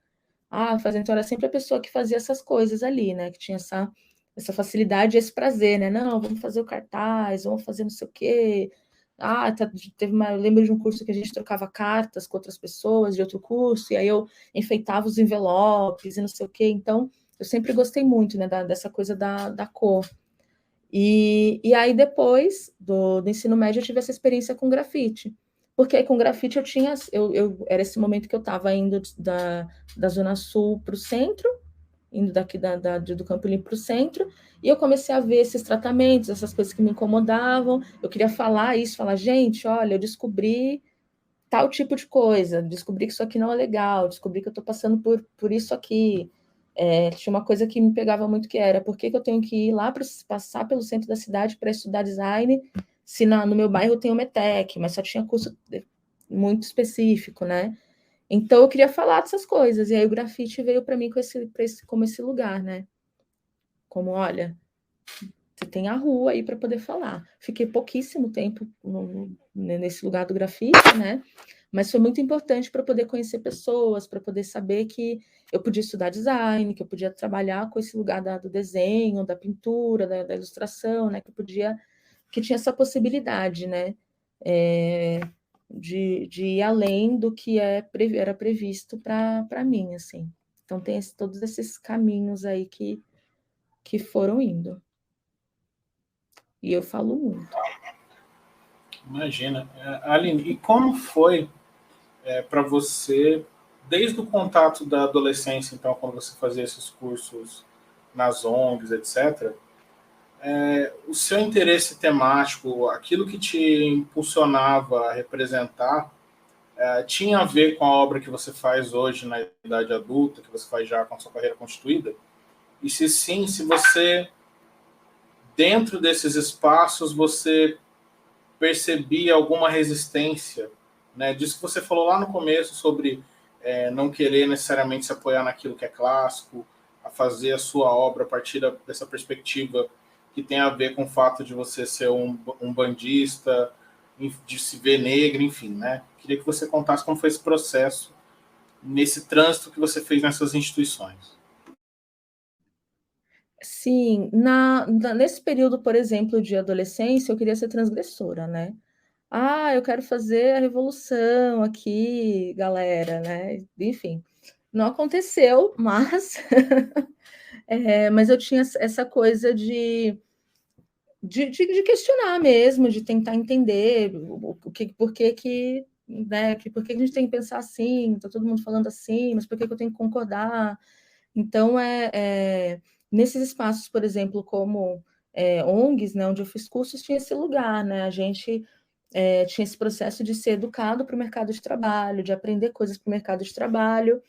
Então era sempre a pessoa que fazia essas coisas ali, né? Que tinha essa facilidade, esse prazer, né? Não, vamos fazer o cartaz, vamos fazer não sei o quê. Eu lembro de um curso que a gente trocava cartas com outras pessoas de outro curso, e aí eu enfeitava os envelopes e não sei o quê. Então, eu sempre gostei muito, né, dessa coisa da cor. E aí, depois do ensino médio, eu tive essa experiência com grafite. Porque aí, com grafite era esse momento que eu estava indo da Zona Sul para o centro, indo daqui do Campo Limpo para o centro, e eu comecei a ver esses tratamentos, essas coisas que me incomodavam. Eu queria falar, gente, olha, eu descobri tal tipo de coisa, descobri que isso aqui não é legal, descobri que eu estou passando por isso aqui. Tinha uma coisa que me pegava muito, que era por que eu tenho que ir lá para passar pelo centro da cidade para estudar design, se no meu bairro tem o METEC, mas só tinha curso muito específico, né? Então eu queria falar dessas coisas, e aí o grafite veio para mim como esse lugar, né? Como, olha, você tem a rua aí para poder falar. Fiquei pouquíssimo tempo nesse lugar do grafite, né? Mas foi muito importante para poder conhecer pessoas, para poder saber que eu podia estudar design, que eu podia trabalhar com esse lugar do desenho, da pintura, da ilustração, né? Que tinha essa possibilidade, né? De ir além do que era previsto para mim, assim. Então tem todos esses caminhos aí que foram indo. E eu falo muito. Imagina. Aline, e como foi para você, desde o contato da adolescência, então, quando você fazia esses cursos nas ONGs, etc., o seu interesse temático, aquilo que te impulsionava a representar, tinha a ver com a obra que você faz hoje na idade adulta, que você faz já com a sua carreira constituída? E se sim, se você, dentro desses espaços, você percebia alguma resistência, né? Disso que você falou lá no começo sobre não querer necessariamente se apoiar naquilo que é clássico, a fazer a sua obra a partir dessa perspectiva que tem a ver com o fato de você ser um bandista, de se ver negro, enfim, né? Queria que você contasse como foi esse processo, nesse trânsito que você fez nessas instituições. Sim, nesse período, por exemplo, de adolescência, eu queria ser transgressora, né? Eu quero fazer a revolução aqui, galera, né? Enfim, não aconteceu, mas, mas eu tinha essa coisa de questionar mesmo, de tentar entender por que, né? Por que a gente tem que pensar assim? Tá todo mundo falando assim, mas por que eu tenho que concordar? Então, nesses espaços, por exemplo, como ONGs, né, onde eu fiz cursos, tinha esse lugar, né? A gente tinha esse processo de ser educado para o mercado de trabalho, de aprender coisas para o mercado de trabalho,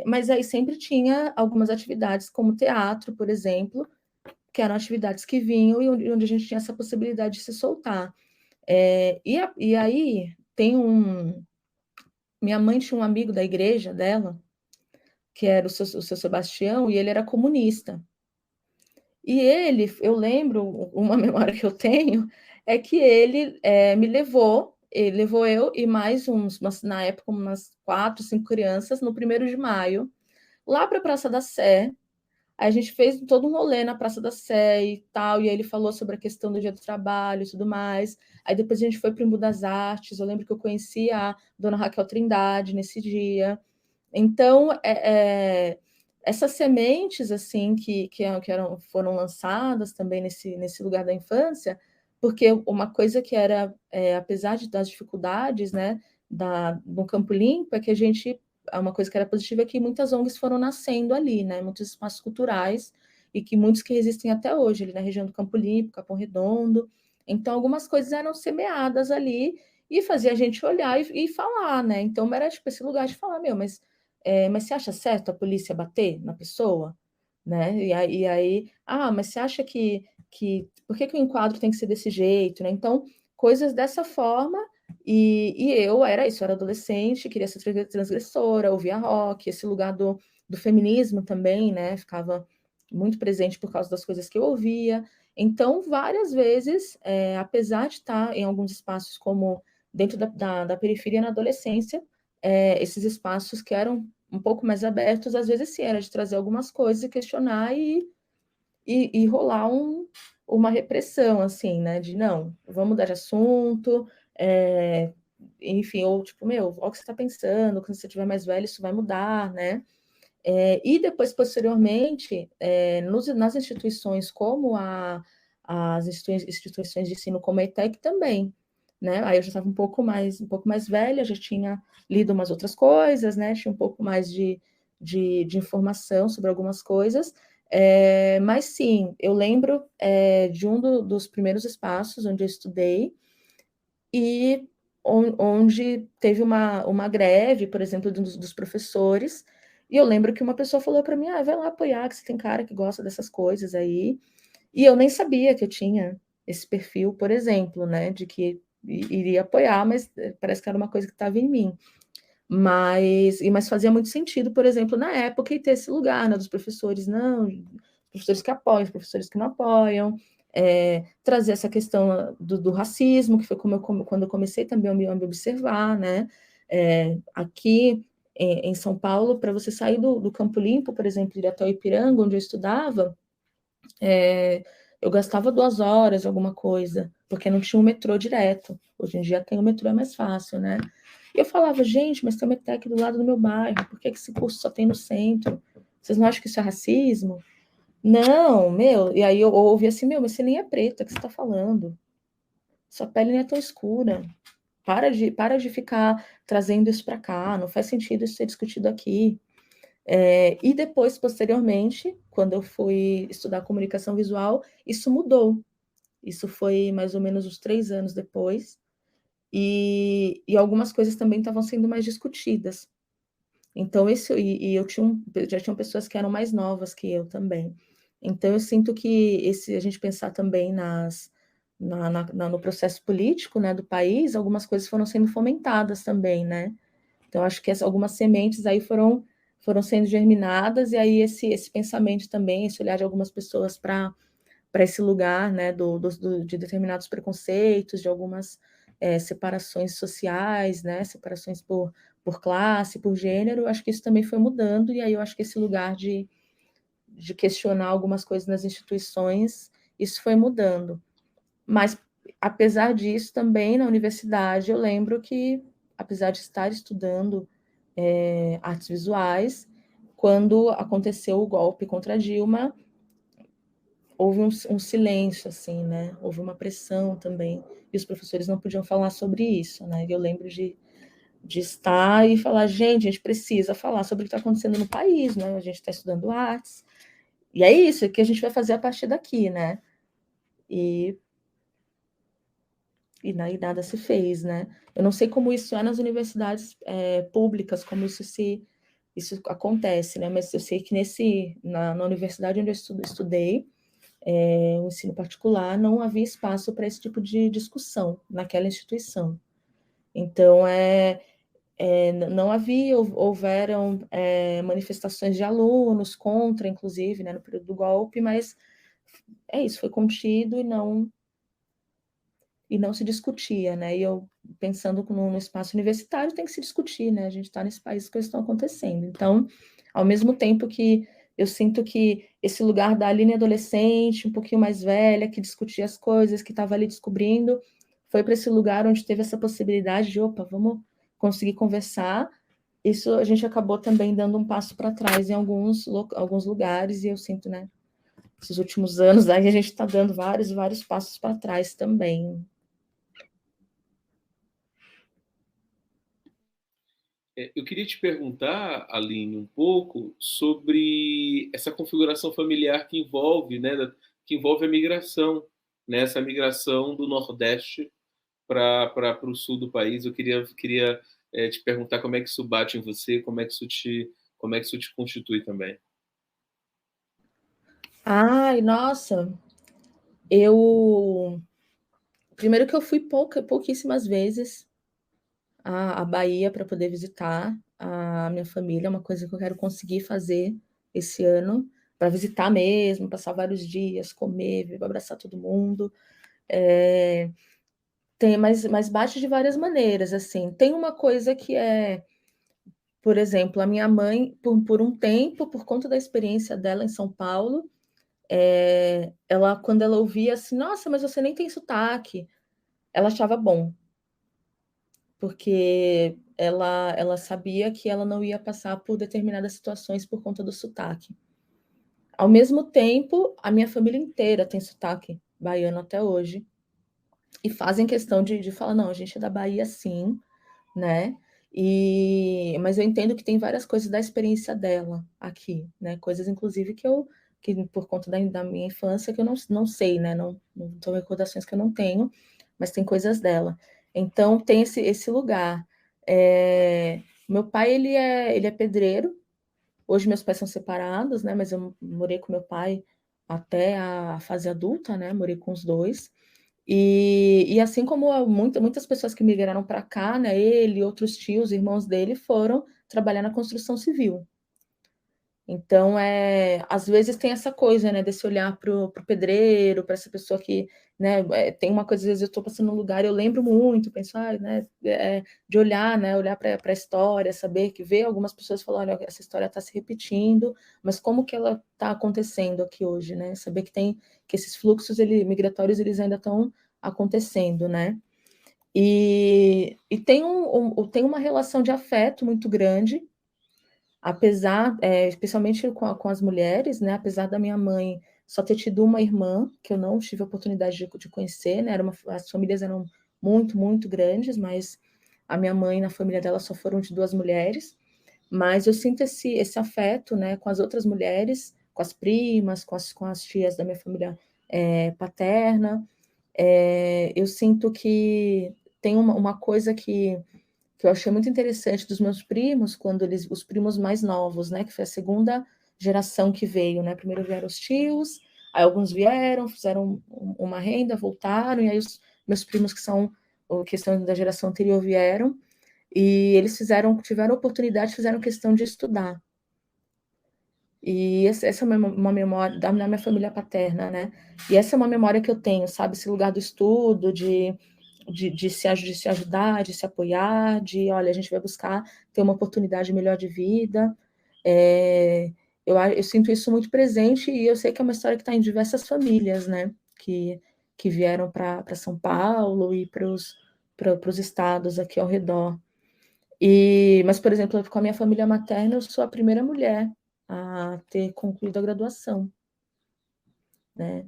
mas aí sempre tinha algumas atividades, como teatro, por exemplo, que eram atividades que vinham e onde a gente tinha essa possibilidade de se soltar. E aí tem minha mãe tinha um amigo da igreja dela, que era o seu Sebastião, e ele era comunista. E ele, eu lembro, uma memória que eu tenho, é que ele me levou, ele levou eu e mais na época, umas 4, 5 crianças, no 1º de maio, lá para a Praça da Sé. Aí a gente fez todo um rolê na Praça da Sé e tal, e aí ele falou sobre a questão do Dia do Trabalho e tudo mais. Aí depois a gente foi para o Embu das Artes, eu lembro que eu conheci a dona Raquel Trindade nesse dia. Então, essas sementes assim foram lançadas também nesse lugar da infância, porque uma coisa que era, apesar das dificuldades, né, no Campo Limpo, é que uma coisa que era positiva é que muitas ONGs foram nascendo ali, né, muitos espaços culturais, e que muitos que existem até hoje, ali na região do Campo Limpo, Capão Redondo. Então, algumas coisas eram semeadas ali, e fazia a gente olhar e falar, né? Então, era tipo esse lugar de falar, mas você acha certo a polícia bater na pessoa? Né? E aí, mas você acha que por que o enquadro tem que ser desse jeito? Né? Então, coisas dessa forma, e eu era adolescente, queria ser transgressora, ouvia rock, esse lugar do feminismo também, né? Ficava muito presente por causa das coisas que eu ouvia. Então, várias vezes, apesar de estar em alguns espaços como dentro da periferia na adolescência, esses espaços que eram um pouco mais abertos, às vezes sim, era de trazer algumas coisas e questionar e rolar uma repressão, assim, né? De não, vamos mudar de assunto, enfim, ou tipo, olha o que você está pensando, quando você estiver mais velho, isso vai mudar, né? E depois, posteriormente, nas instituições como as instituições de ensino como a ETEC também, né? Aí eu já estava um pouco mais velha, já tinha lido umas outras coisas, né? Tinha um pouco mais de informação sobre algumas coisas, mas sim, eu lembro de dos primeiros espaços onde eu estudei e onde teve uma greve, por exemplo, dos professores, e eu lembro que uma pessoa falou para mim, vai lá apoiar, que você tem cara que gosta dessas coisas aí, e eu nem sabia que eu tinha esse perfil, por exemplo, né, de que iria apoiar, mas parece que era uma coisa que estava em mim. Mas fazia muito sentido, por exemplo, na época, e ter esse lugar, né, dos professores, não, professores que apoiam, professores que não apoiam, trazer essa questão do racismo, que foi quando eu comecei também a me observar, né, aqui em São Paulo, para você sair do Campo Limpo, por exemplo, ir até o Ipiranga, onde eu estudava, eu gastava 2 horas, alguma coisa, porque não tinha um metrô direto. Hoje em dia tem o metrô, é mais fácil, né? E eu falava, gente, mas tem uma ETEC do lado do meu bairro, por que esse curso só tem no centro? Vocês não acham que isso é racismo? Não, e aí eu ouvi assim, mas você nem é preta, o que você está falando? Sua pele nem é tão escura. Para de ficar trazendo isso para cá, não faz sentido isso ser discutido aqui. E depois, posteriormente, quando eu fui estudar comunicação visual, isso mudou. Isso foi mais ou menos uns 3 anos depois, e algumas coisas também estavam sendo mais discutidas. Então, já tinham pessoas que eram mais novas que eu também. Então, eu sinto que a gente pensar também no processo político, né, do país, algumas coisas foram sendo fomentadas também, né? Então, acho que algumas sementes aí foram sendo germinadas, e aí esse pensamento também, esse olhar de algumas pessoas para esse lugar, né, de determinados preconceitos, de algumas separações sociais, né, separações por classe, por gênero, acho que isso também foi mudando, e aí eu acho que esse lugar de questionar algumas coisas nas instituições, isso foi mudando. Mas, apesar disso, também na universidade, eu lembro que, apesar de estar estudando artes visuais, quando aconteceu o golpe contra Dilma, houve um silêncio, assim, né? Houve uma pressão também, e os professores não podiam falar sobre isso, né? E eu lembro de estar e falar, gente, a gente precisa falar sobre o que está acontecendo no país, né? A gente está estudando artes, e é isso que a gente vai fazer a partir daqui, né? E e nada se fez, né? Eu não sei como isso é nas universidades públicas, como isso acontece, né? Mas eu sei que na universidade onde eu estudei, o ensino particular, não havia espaço para esse tipo de discussão naquela instituição. Então, não houveram manifestações de alunos contra, inclusive, né, no período do golpe, mas isso, foi contido e não se discutia, né? E eu, pensando no espaço universitário, tem que se discutir, né? A gente está nesse país, as coisas estão acontecendo. Então, ao mesmo tempo que eu sinto que esse lugar da Aline adolescente, um pouquinho mais velha, que discutia as coisas, que estava ali descobrindo, foi para esse lugar onde teve essa possibilidade de, opa, vamos conseguir conversar. Isso a gente acabou também dando um passo para trás em alguns lugares, e eu sinto, né, esses últimos anos, aí a gente está dando vários passos para trás também. Eu queria te perguntar, Aline, um pouco sobre essa configuração familiar que envolve, né, que envolve a migração, né, essa migração do Nordeste para o sul do país. Eu queria te perguntar como é que isso bate em você, como é que isso te constitui também. Ai, nossa, primeiro que eu fui pouquíssimas vezes à Bahia para poder visitar a minha família, é uma coisa que eu quero conseguir fazer esse ano, para visitar mesmo, passar vários dias, comer, abraçar todo mundo. Mas bate de várias maneiras, assim. Tem uma coisa que por exemplo, a minha mãe, por um tempo, por conta da experiência dela em São Paulo, quando ela ouvia assim, nossa, mas você nem tem sotaque, ela achava bom, porque ela sabia que ela não ia passar por determinadas situações por conta do sotaque. Ao mesmo tempo, a minha família inteira tem sotaque baiano até hoje, e fazem questão de falar, não, a gente é da Bahia sim, né? Mas eu entendo que tem várias coisas da experiência dela aqui, né? Coisas, inclusive, que por conta da minha infância, que eu não sei, né? Não são recordações que eu não tenho, mas tem coisas dela. Então, tem esse lugar. Meu pai, ele é pedreiro. Hoje, meus pais são separados, né? Mas eu morei com meu pai até a fase adulta, né? Morei com os dois. E assim como muitas pessoas que migraram para cá, né, ele, outros tios, irmãos dele, foram trabalhar na construção civil. Então, às vezes tem essa coisa, né, desse olhar para o pedreiro, para essa pessoa que, né, tem uma coisa, às vezes eu estou passando num lugar, eu lembro muito, penso, né, de olhar, né, olhar para a história, saber que ver algumas pessoas falam, olha, essa história está se repetindo, mas como que ela está acontecendo aqui hoje, né? Saber que esses fluxos migratórios eles ainda estão acontecendo, né? E tem uma relação de afeto muito grande, apesar, especialmente com as mulheres, né? Apesar da minha mãe só ter tido uma irmã, que eu não tive a oportunidade de conhecer, né? As famílias eram muito, muito grandes, mas a minha mãe, na família dela, só foram de 2 mulheres. Mas eu sinto esse afeto, né, com as outras mulheres, com as primas, com as tias da minha família paterna. Eu sinto que tem uma coisa que eu achei muito interessante dos meus primos, os primos mais novos, né, que foi a segunda geração que veio, né? Primeiro vieram os tios, aí alguns vieram, fizeram uma renda, voltaram, e aí os meus primos que são da geração anterior vieram, e eles tiveram oportunidade, fizeram questão de estudar. E essa é uma memória da minha família paterna, né? E essa é uma memória que eu tenho, sabe? Esse lugar do estudo, de se ajudar, de se apoiar, olha, a gente vai buscar ter uma oportunidade melhor de vida. Eu sinto isso muito presente, e eu sei que é uma história que está em diversas famílias, né? Que vieram para São Paulo e para os estados aqui ao redor. Mas, por exemplo, com a minha família materna, eu sou a primeira mulher a ter concluído a graduação, né?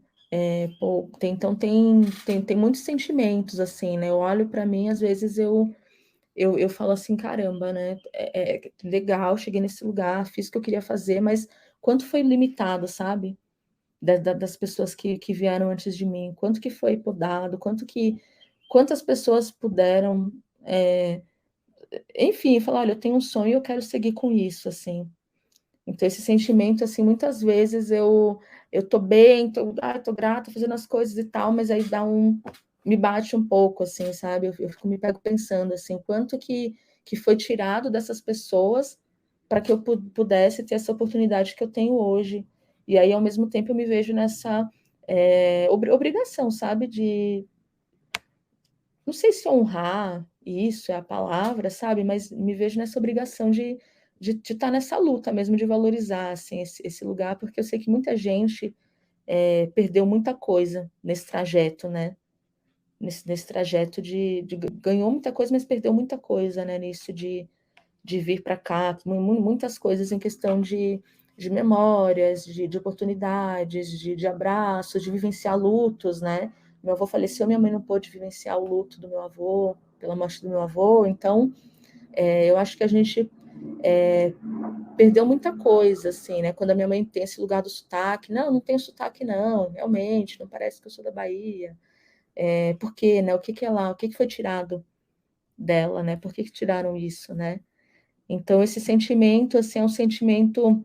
Então tem muitos sentimentos, assim, né? Eu olho para mim, às vezes eu falo assim, caramba, né? Legal, cheguei nesse lugar, fiz o que eu queria fazer, mas quanto foi limitado, sabe? Das pessoas que vieram antes de mim, quanto que foi podado, quanto que quantas pessoas puderam, enfim, falar, olha, eu tenho um sonho e eu quero seguir com isso, assim. Então, esse sentimento, assim, muitas vezes eu tô bem, tô grata, fazendo as coisas e tal, mas aí me bate um pouco, assim, sabe? Eu me pego pensando, assim, quanto que foi tirado dessas pessoas para que eu pudesse ter essa oportunidade que eu tenho hoje. E aí, ao mesmo tempo, eu me vejo nessa obrigação, sabe? Não sei se honrar isso é a palavra, sabe? Mas me vejo nessa obrigação de estar nessa luta mesmo, de valorizar assim, esse lugar, porque eu sei que muita gente perdeu muita coisa nesse trajeto, né? Nesse trajeto ganhou muita coisa, mas perdeu muita coisa, né? Nisso de vir para cá, muitas coisas em questão de memórias, de oportunidades, de abraços, de vivenciar lutos, né? Meu avô faleceu, minha mãe não pôde vivenciar o luto do meu avô, pela morte do meu avô, então eu acho que a gente perdeu muita coisa, assim, né? Quando a minha mãe tem esse lugar do sotaque, não tenho sotaque, não, realmente, não parece que eu sou da Bahia. Por quê, né? O que é lá? O que foi tirado dela, né? Por que tiraram isso, né? Então, esse sentimento, assim, é um sentimento,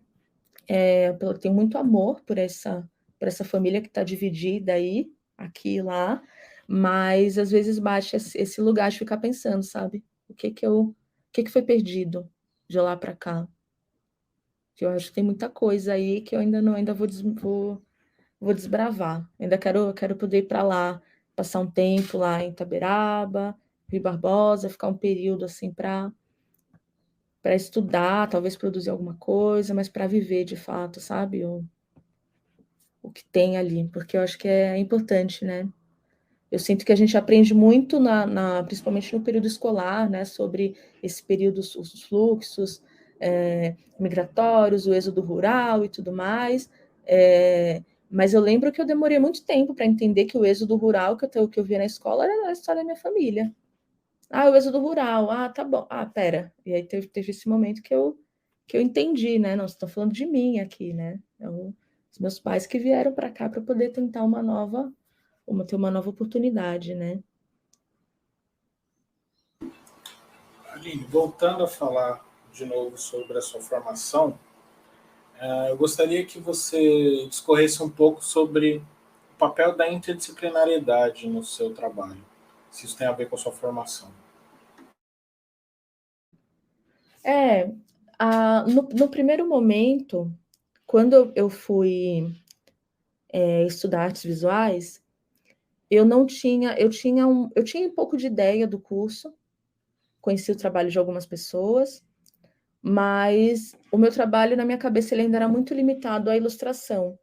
eu tenho muito amor por essa família que está dividida aí, aqui e lá, mas às vezes bate esse lugar de ficar pensando, sabe? O que foi perdido de lá para cá? Que eu acho que tem muita coisa aí que eu ainda vou desbravar. Ainda quero poder ir para lá, passar um tempo lá em Itaberaba, Rio Barbosa, ficar um período assim para estudar, talvez produzir alguma coisa, mas para viver de fato, sabe? O que tem ali, porque eu acho que é importante, né? Eu sinto que a gente aprende muito, principalmente no período escolar, né, sobre esse período, os fluxos migratórios, o êxodo rural e tudo mais. Mas eu lembro que eu demorei muito tempo para entender que o êxodo rural que eu via na escola era a história da minha família. O êxodo rural, tá bom. Pera. E aí teve esse momento que eu entendi, né? Não, vocês estão falando de mim aqui, né? Então, os meus pais que vieram para cá para poder tentar ter uma nova oportunidade, né? Aline, voltando a falar de novo sobre a sua formação, eu gostaria que você discorresse um pouco sobre o papel da interdisciplinariedade no seu trabalho, se isso tem a ver com a sua formação. No primeiro momento, quando eu fui estudar artes visuais, eu tinha um pouco de ideia do curso, conheci o trabalho de algumas pessoas, mas o meu trabalho na minha cabeça ele ainda era muito limitado à ilustração,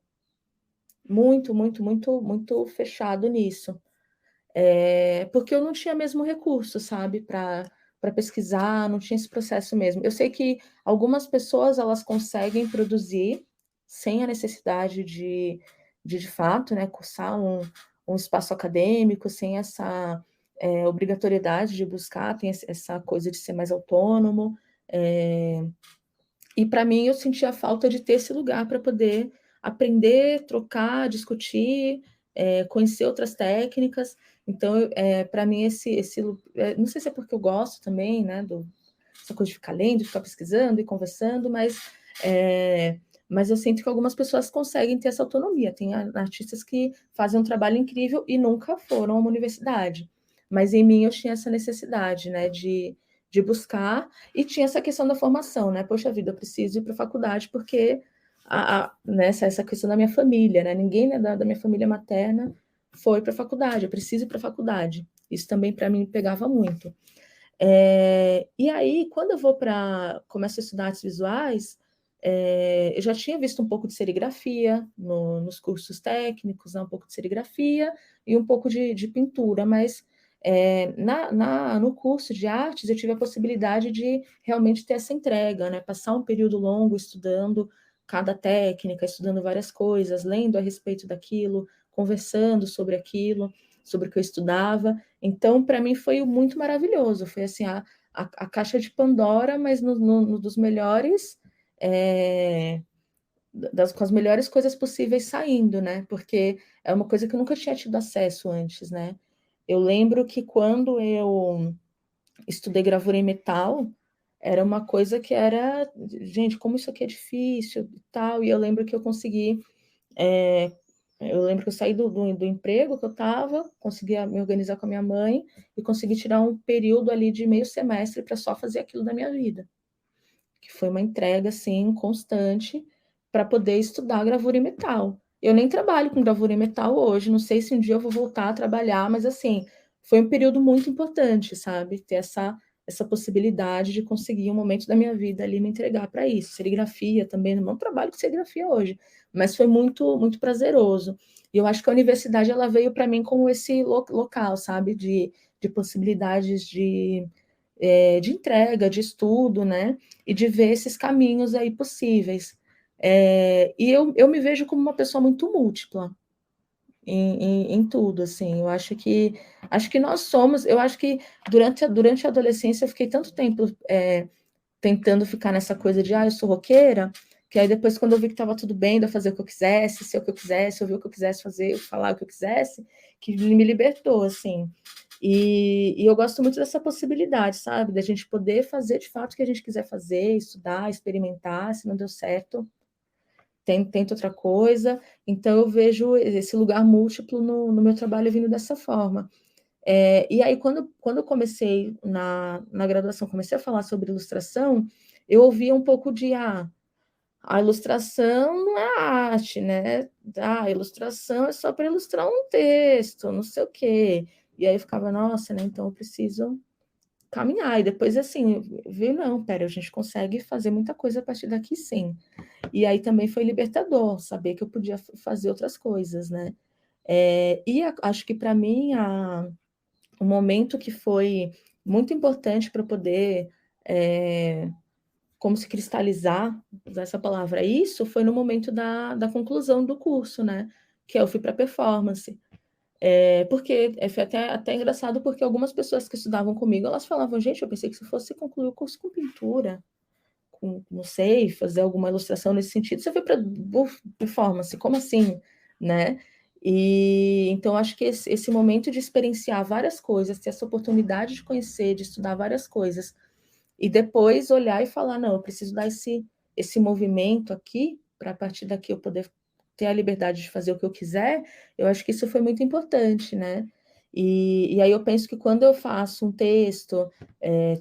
muito, muito, muito, muito fechado nisso, porque eu não tinha mesmo recurso, sabe, para pesquisar, não tinha esse processo mesmo. Eu sei que algumas pessoas elas conseguem produzir sem a necessidade de fato, né, cursar um espaço acadêmico, sem essa obrigatoriedade de buscar, tem essa coisa de ser mais autônomo. E para mim eu sentia falta de ter esse lugar para poder aprender, trocar, discutir, conhecer outras técnicas. Então, para mim, não sei se é porque eu gosto também, né, essa coisa de ficar lendo, de ficar pesquisando e conversando, mas eu sinto que algumas pessoas conseguem ter essa autonomia. Tem artistas que fazem um trabalho incrível e nunca foram a uma universidade. Mas em mim eu tinha essa necessidade, né, de buscar, e tinha essa questão da formação, né? Poxa vida, eu preciso ir para a faculdade porque né, essa questão da minha família, né? Ninguém, né, da minha família materna foi para a faculdade, eu preciso ir para a faculdade. Isso também para mim pegava muito. E aí, quando eu começo a estudar artes visuais, eu já tinha visto um pouco de serigrafia nos cursos técnicos, né, um pouco de serigrafia e um pouco de pintura, mas no curso de artes eu tive a possibilidade de realmente ter essa entrega, né, passar um período longo estudando cada técnica, estudando várias coisas, lendo a respeito daquilo, conversando sobre aquilo, sobre o que eu estudava. Então, para mim, foi muito maravilhoso. Foi assim, a caixa de Pandora, mas no dos melhores, com as melhores coisas possíveis saindo, né? Porque é uma coisa que eu nunca tinha tido acesso antes, né? Eu lembro que quando eu estudei gravura em metal, era uma coisa que era, gente, como isso aqui é difícil e tal, e eu lembro que eu consegui, eu lembro que eu saí do emprego que eu estava, consegui me organizar com a minha mãe e consegui tirar um período ali de meio semestre para só fazer aquilo da minha vida, que foi uma entrega, assim, constante para poder estudar gravura em metal. Eu nem trabalho com gravura em metal hoje, não sei se um dia eu vou voltar a trabalhar, mas, assim, foi um período muito importante, sabe? Ter essa possibilidade de conseguir um momento da minha vida ali me entregar para isso. Serigrafia também, não trabalho com serigrafia hoje, mas foi muito, muito prazeroso. E eu acho que a universidade, ela veio para mim como esse local, sabe? De possibilidades de entrega, de estudo, né? E de ver esses caminhos aí possíveis. E eu me vejo como uma pessoa muito múltipla em tudo, assim. Eu acho que nós somos. Eu acho que durante a adolescência eu fiquei tanto tempo tentando ficar nessa coisa de eu sou roqueira, que aí depois, quando eu vi que estava tudo bem, de eu fazer o que eu quisesse, ser o que eu quisesse, ouvir o que eu quisesse fazer, falar o que eu quisesse, que me libertou, assim. E eu gosto muito dessa possibilidade, sabe? Da gente poder fazer de fato o que a gente quiser fazer, estudar, experimentar, se não deu certo, tenta outra coisa. Então, eu vejo esse lugar múltiplo no meu trabalho vindo dessa forma. E aí, quando eu comecei na graduação, comecei a falar sobre ilustração, eu ouvia um pouco de a ilustração não é arte, né? A ilustração é só para ilustrar um texto, não sei o quê. E aí eu ficava, nossa, né? Então eu preciso caminhar. E depois, assim, viu, não, pera, a gente consegue fazer muita coisa a partir daqui, sim. E aí também foi libertador, saber que eu podia fazer outras coisas, né? Acho que para mim o momento que foi muito importante para poder como se cristalizar, usar essa palavra, isso foi no momento da conclusão do curso, né? Que eu fui para performance. Porque foi até engraçado, porque algumas pessoas que estudavam comigo, elas falavam, gente, eu pensei que você fosse concluir o curso com pintura, não sei, fazer alguma ilustração nesse sentido, você foi para performance, como assim, né? E então acho que esse momento de experienciar várias coisas, ter essa oportunidade de conhecer, de estudar várias coisas, e depois olhar e falar, não, eu preciso dar esse movimento aqui, para a partir daqui eu poder ter a liberdade de fazer o que eu quiser, eu acho que isso foi muito importante, né? E aí eu penso que quando eu faço um texto,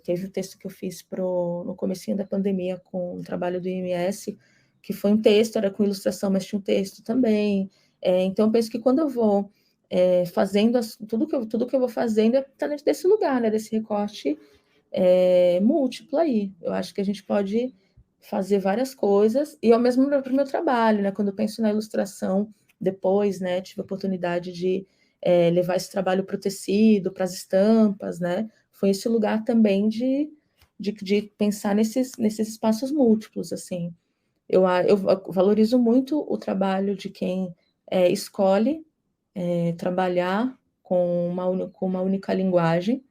teve um texto que eu fiz no comecinho da pandemia com o trabalho do IMS, que foi um texto, era com ilustração, mas tinha um texto também. Então eu penso que quando eu vou fazendo tudo que eu vou fazendo está dentro desse lugar, né? Desse recorte múltiplo aí. Eu acho que a gente pode fazer várias coisas, e ao mesmo para o meu trabalho, né? Quando eu penso na ilustração, depois, né, tive a oportunidade de levar esse trabalho para o tecido, para as estampas, né? Foi esse lugar também de pensar nesses espaços múltiplos, assim. Eu valorizo muito o trabalho de quem escolhe trabalhar com uma única linguagem.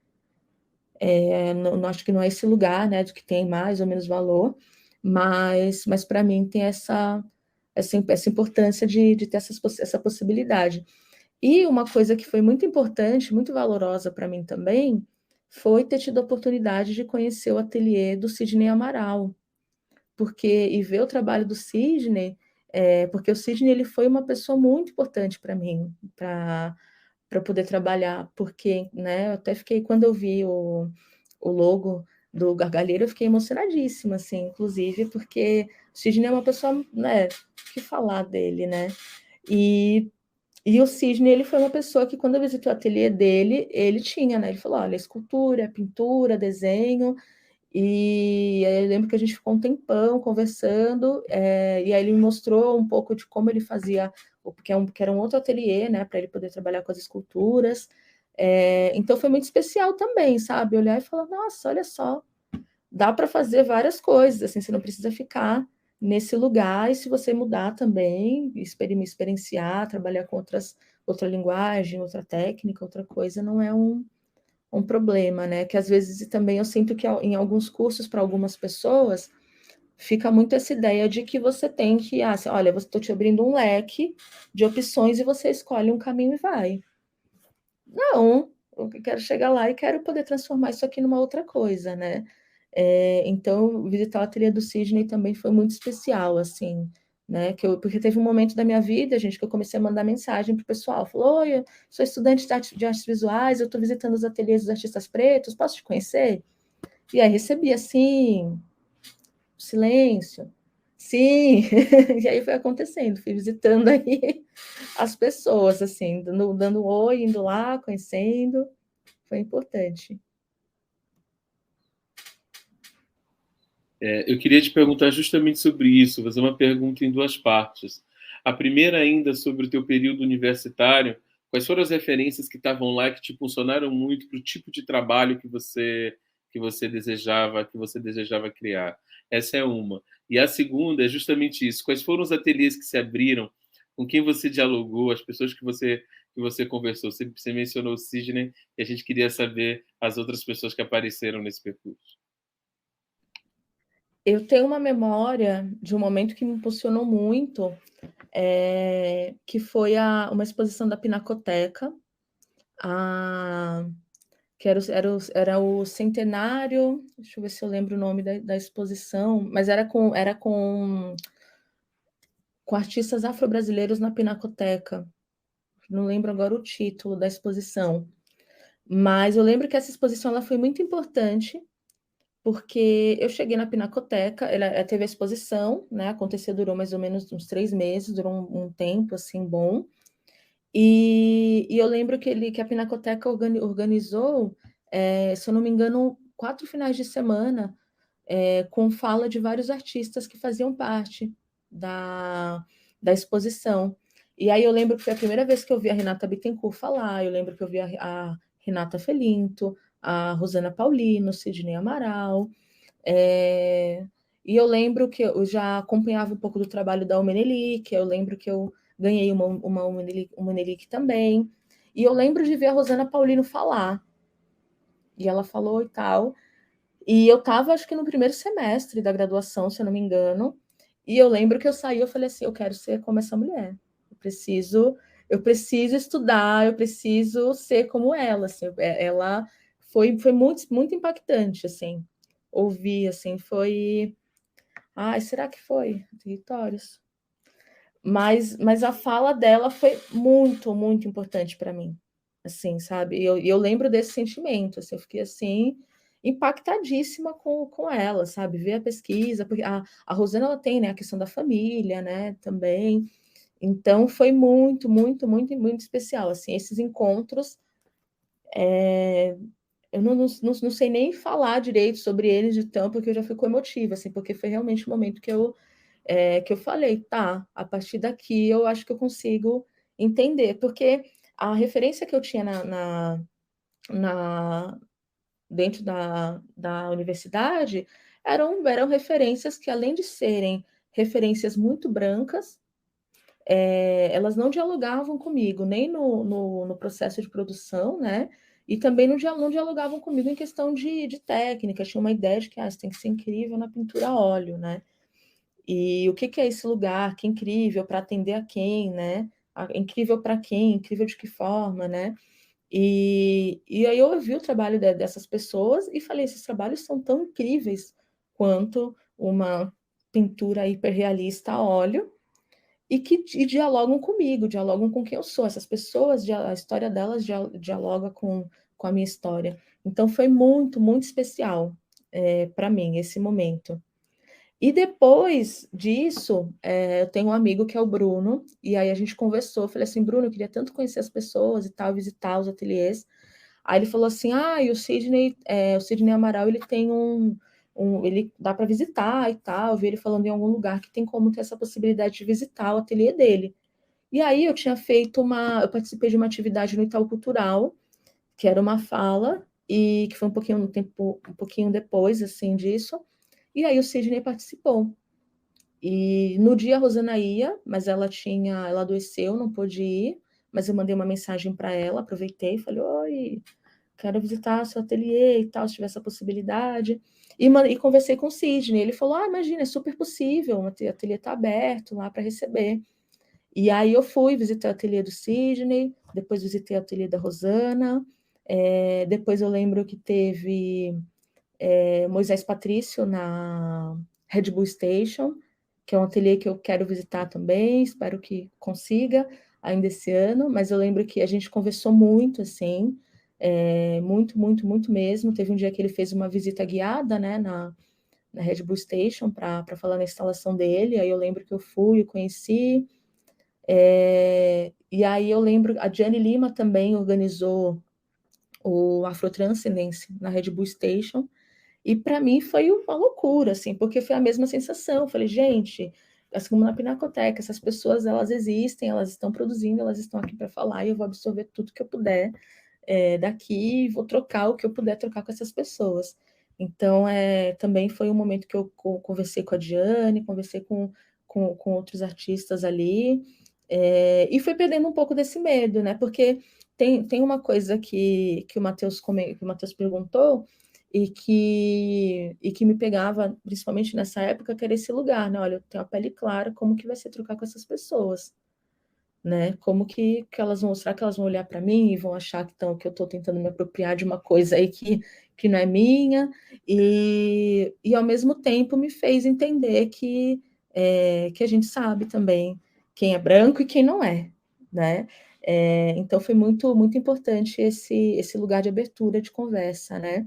Não acho que não é esse lugar, né, de que tem mais ou menos valor, mas para mim tem essa importância de ter essa possibilidade. E uma coisa que foi muito importante, muito valorosa para mim também, foi ter tido a oportunidade de conhecer o ateliê do Sidney Amaral, e ver o trabalho do Sidney, porque o Sidney ele foi uma pessoa muito importante para mim, para poder trabalhar, porque, né, eu até fiquei, quando eu vi o logo do Gargalheiro, eu fiquei emocionadíssima, assim, inclusive, porque o Sidney é uma pessoa, né, que falar dele, né, e o Sidney, ele foi uma pessoa que, quando eu visitei o ateliê dele, ele tinha, né, ele falou, olha, escultura, pintura, desenho, e aí eu lembro que a gente ficou um tempão conversando, e aí ele me mostrou um pouco de como ele fazia, porque era um outro ateliê, né, para ele poder trabalhar com as esculturas. Então foi muito especial também, sabe? Olhar e falar, nossa, olha só, dá para fazer várias coisas, assim, você não precisa ficar nesse lugar, e se você mudar também, experienciar, trabalhar com outra linguagem, outra técnica, outra coisa, não é um problema, né? Que às vezes também eu sinto que em alguns cursos, para algumas pessoas, fica muito essa ideia de que você tem que, olha, eu estou te abrindo um leque de opções e você escolhe um caminho e vai. Não, eu quero chegar lá e quero poder transformar isso aqui numa outra coisa, né? Então, visitar o ateliê do Sidney também foi muito especial, assim, né? Porque teve um momento da minha vida, gente, que eu comecei a mandar mensagem para o pessoal. Falou, oi, eu sou estudante de artes visuais, eu estou visitando os ateliês dos artistas pretos, posso te conhecer? E aí recebi, assim, silêncio. Sim, e aí foi acontecendo, fui visitando aí as pessoas, assim, dando um oi, indo lá, conhecendo, foi importante. Eu queria te perguntar justamente sobre isso, fazer uma pergunta em duas partes. A primeira ainda sobre o teu período universitário, quais foram as referências que estavam lá que te funcionaram muito para o tipo de trabalho que você desejava criar? Essa é uma. E a segunda é justamente isso. Quais foram os ateliês que se abriram, com quem você dialogou, as pessoas que você conversou? Você mencionou o Sidney e a gente queria saber as outras pessoas que apareceram nesse percurso. Eu tenho uma memória de um momento que me impulsionou muito, que foi uma exposição da Pinacoteca, que era o centenário, deixa eu ver se eu lembro o nome da exposição, mas era com artistas afro-brasileiros na Pinacoteca. Não lembro agora o título da exposição, mas eu lembro que essa exposição ela foi muito importante, porque eu cheguei na Pinacoteca, ela teve a exposição, né? Aconteceu, durou mais ou menos uns 3 meses, durou um tempo assim bom. E eu lembro que a Pinacoteca organizou, se eu não me engano, 4 finais de semana, com fala de vários artistas que faziam parte da exposição. E aí eu lembro que foi a primeira vez que eu vi a Renata Bittencourt falar, eu lembro que eu vi a Renata Felinto, a Rosana Paulino, Sidney Amaral, e eu lembro que eu já acompanhava um pouco do trabalho da Umenelic, eu lembro que eu ganhei uma Umenelic também, e eu lembro de ver a Rosana Paulino falar, e ela falou e tal, e eu estava, acho que no primeiro semestre da graduação, se eu não me engano, e eu lembro que eu saí, eu falei assim, eu quero ser como essa mulher, eu preciso estudar, eu preciso ser como ela, assim, ela foi muito, muito impactante, assim, ouvir, assim, foi... Ai, será que foi? Territórios? Mas a fala dela foi muito, muito importante para mim, assim, sabe? E eu lembro desse sentimento, assim, eu fiquei, assim, impactadíssima com ela, sabe? Ver a pesquisa, porque a Rosana, ela tem, né, a questão da família, né, também. Então, foi muito, muito, muito, muito especial, assim, esses encontros, eu não sei nem falar direito sobre eles de tão, porque eu já fico emotiva, assim, porque foi realmente o momento que eu falei, tá, a partir daqui eu acho que eu consigo entender, porque a referência que eu tinha dentro da universidade eram referências que, além de serem referências muito brancas, elas não dialogavam comigo, nem no processo de produção, né? E também não dialogavam comigo em questão de técnica. Tinha uma ideia de que você tem que ser incrível na pintura a óleo, né? E o que é esse lugar? Que incrível para atender a quem, né? Incrível para quem? Incrível de que forma, né? E aí eu ouvi o trabalho dessas pessoas e falei, esses trabalhos são tão incríveis quanto uma pintura hiperrealista a óleo, e dialogam comigo, dialogam com quem eu sou. Essas pessoas, a história delas dialoga com a minha história. Então foi muito, muito especial para mim esse momento. E depois disso, eu tenho um amigo que é o Bruno, e aí a gente conversou, eu falei assim, Bruno, eu queria tanto conhecer as pessoas e tal, visitar os ateliês. Aí ele falou assim, e o Sidney Amaral, ele tem ele dá para visitar e tal, eu vi ele falando em algum lugar que tem como ter essa possibilidade de visitar o ateliê dele. E aí eu eu participei de uma atividade no Itaú Cultural, que era uma fala, e que foi um pouquinho depois, assim, disso, e aí o Sidney participou. E no dia a Rosana ia, mas ela adoeceu, não pôde ir, mas eu mandei uma mensagem para ela, aproveitei e falei, oi, quero visitar seu ateliê e tal, se tiver essa possibilidade. E conversei com o Sidney, ele falou, imagina, é super possível, o ateliê está aberto lá para receber. E aí eu fui, visitei o ateliê do Sidney, depois visitei o ateliê da Rosana, Depois eu lembro que teve Moisés Patrício na Red Bull Station, que é um ateliê que eu quero visitar também, espero que consiga ainda esse ano, mas eu lembro que a gente conversou muito, assim, muito, muito, muito mesmo. Teve um dia que ele fez uma visita guiada, né, na Red Bull Station para falar na instalação dele, aí eu lembro que eu fui, eu conheci, e aí eu lembro, a Gianni Lima também organizou o Afrotranscendence na Red Bull Station, e para mim foi uma loucura, assim, porque foi a mesma sensação. Eu falei, gente, assim como na Pinacoteca, essas pessoas, elas existem, elas estão produzindo, elas estão aqui para falar, e eu vou absorver tudo que eu puder daqui, e vou trocar o que eu puder trocar com essas pessoas. Então, também foi um momento que eu conversei com a Diane, conversei com outros artistas ali, e fui perdendo um pouco desse medo, né? Porque tem uma coisa que o Matheus perguntou, e que me pegava, principalmente nessa época, que era esse lugar, né? Olha, eu tenho a pele clara, como que vai ser trocar com essas pessoas, né? Como que elas vão mostrar, que elas vão olhar para mim e vão achar que eu estou tentando me apropriar de uma coisa aí que não é minha, e ao mesmo tempo me fez entender que a gente sabe também quem é branco e quem não é, né? Então foi muito, muito importante esse lugar de abertura de conversa, né?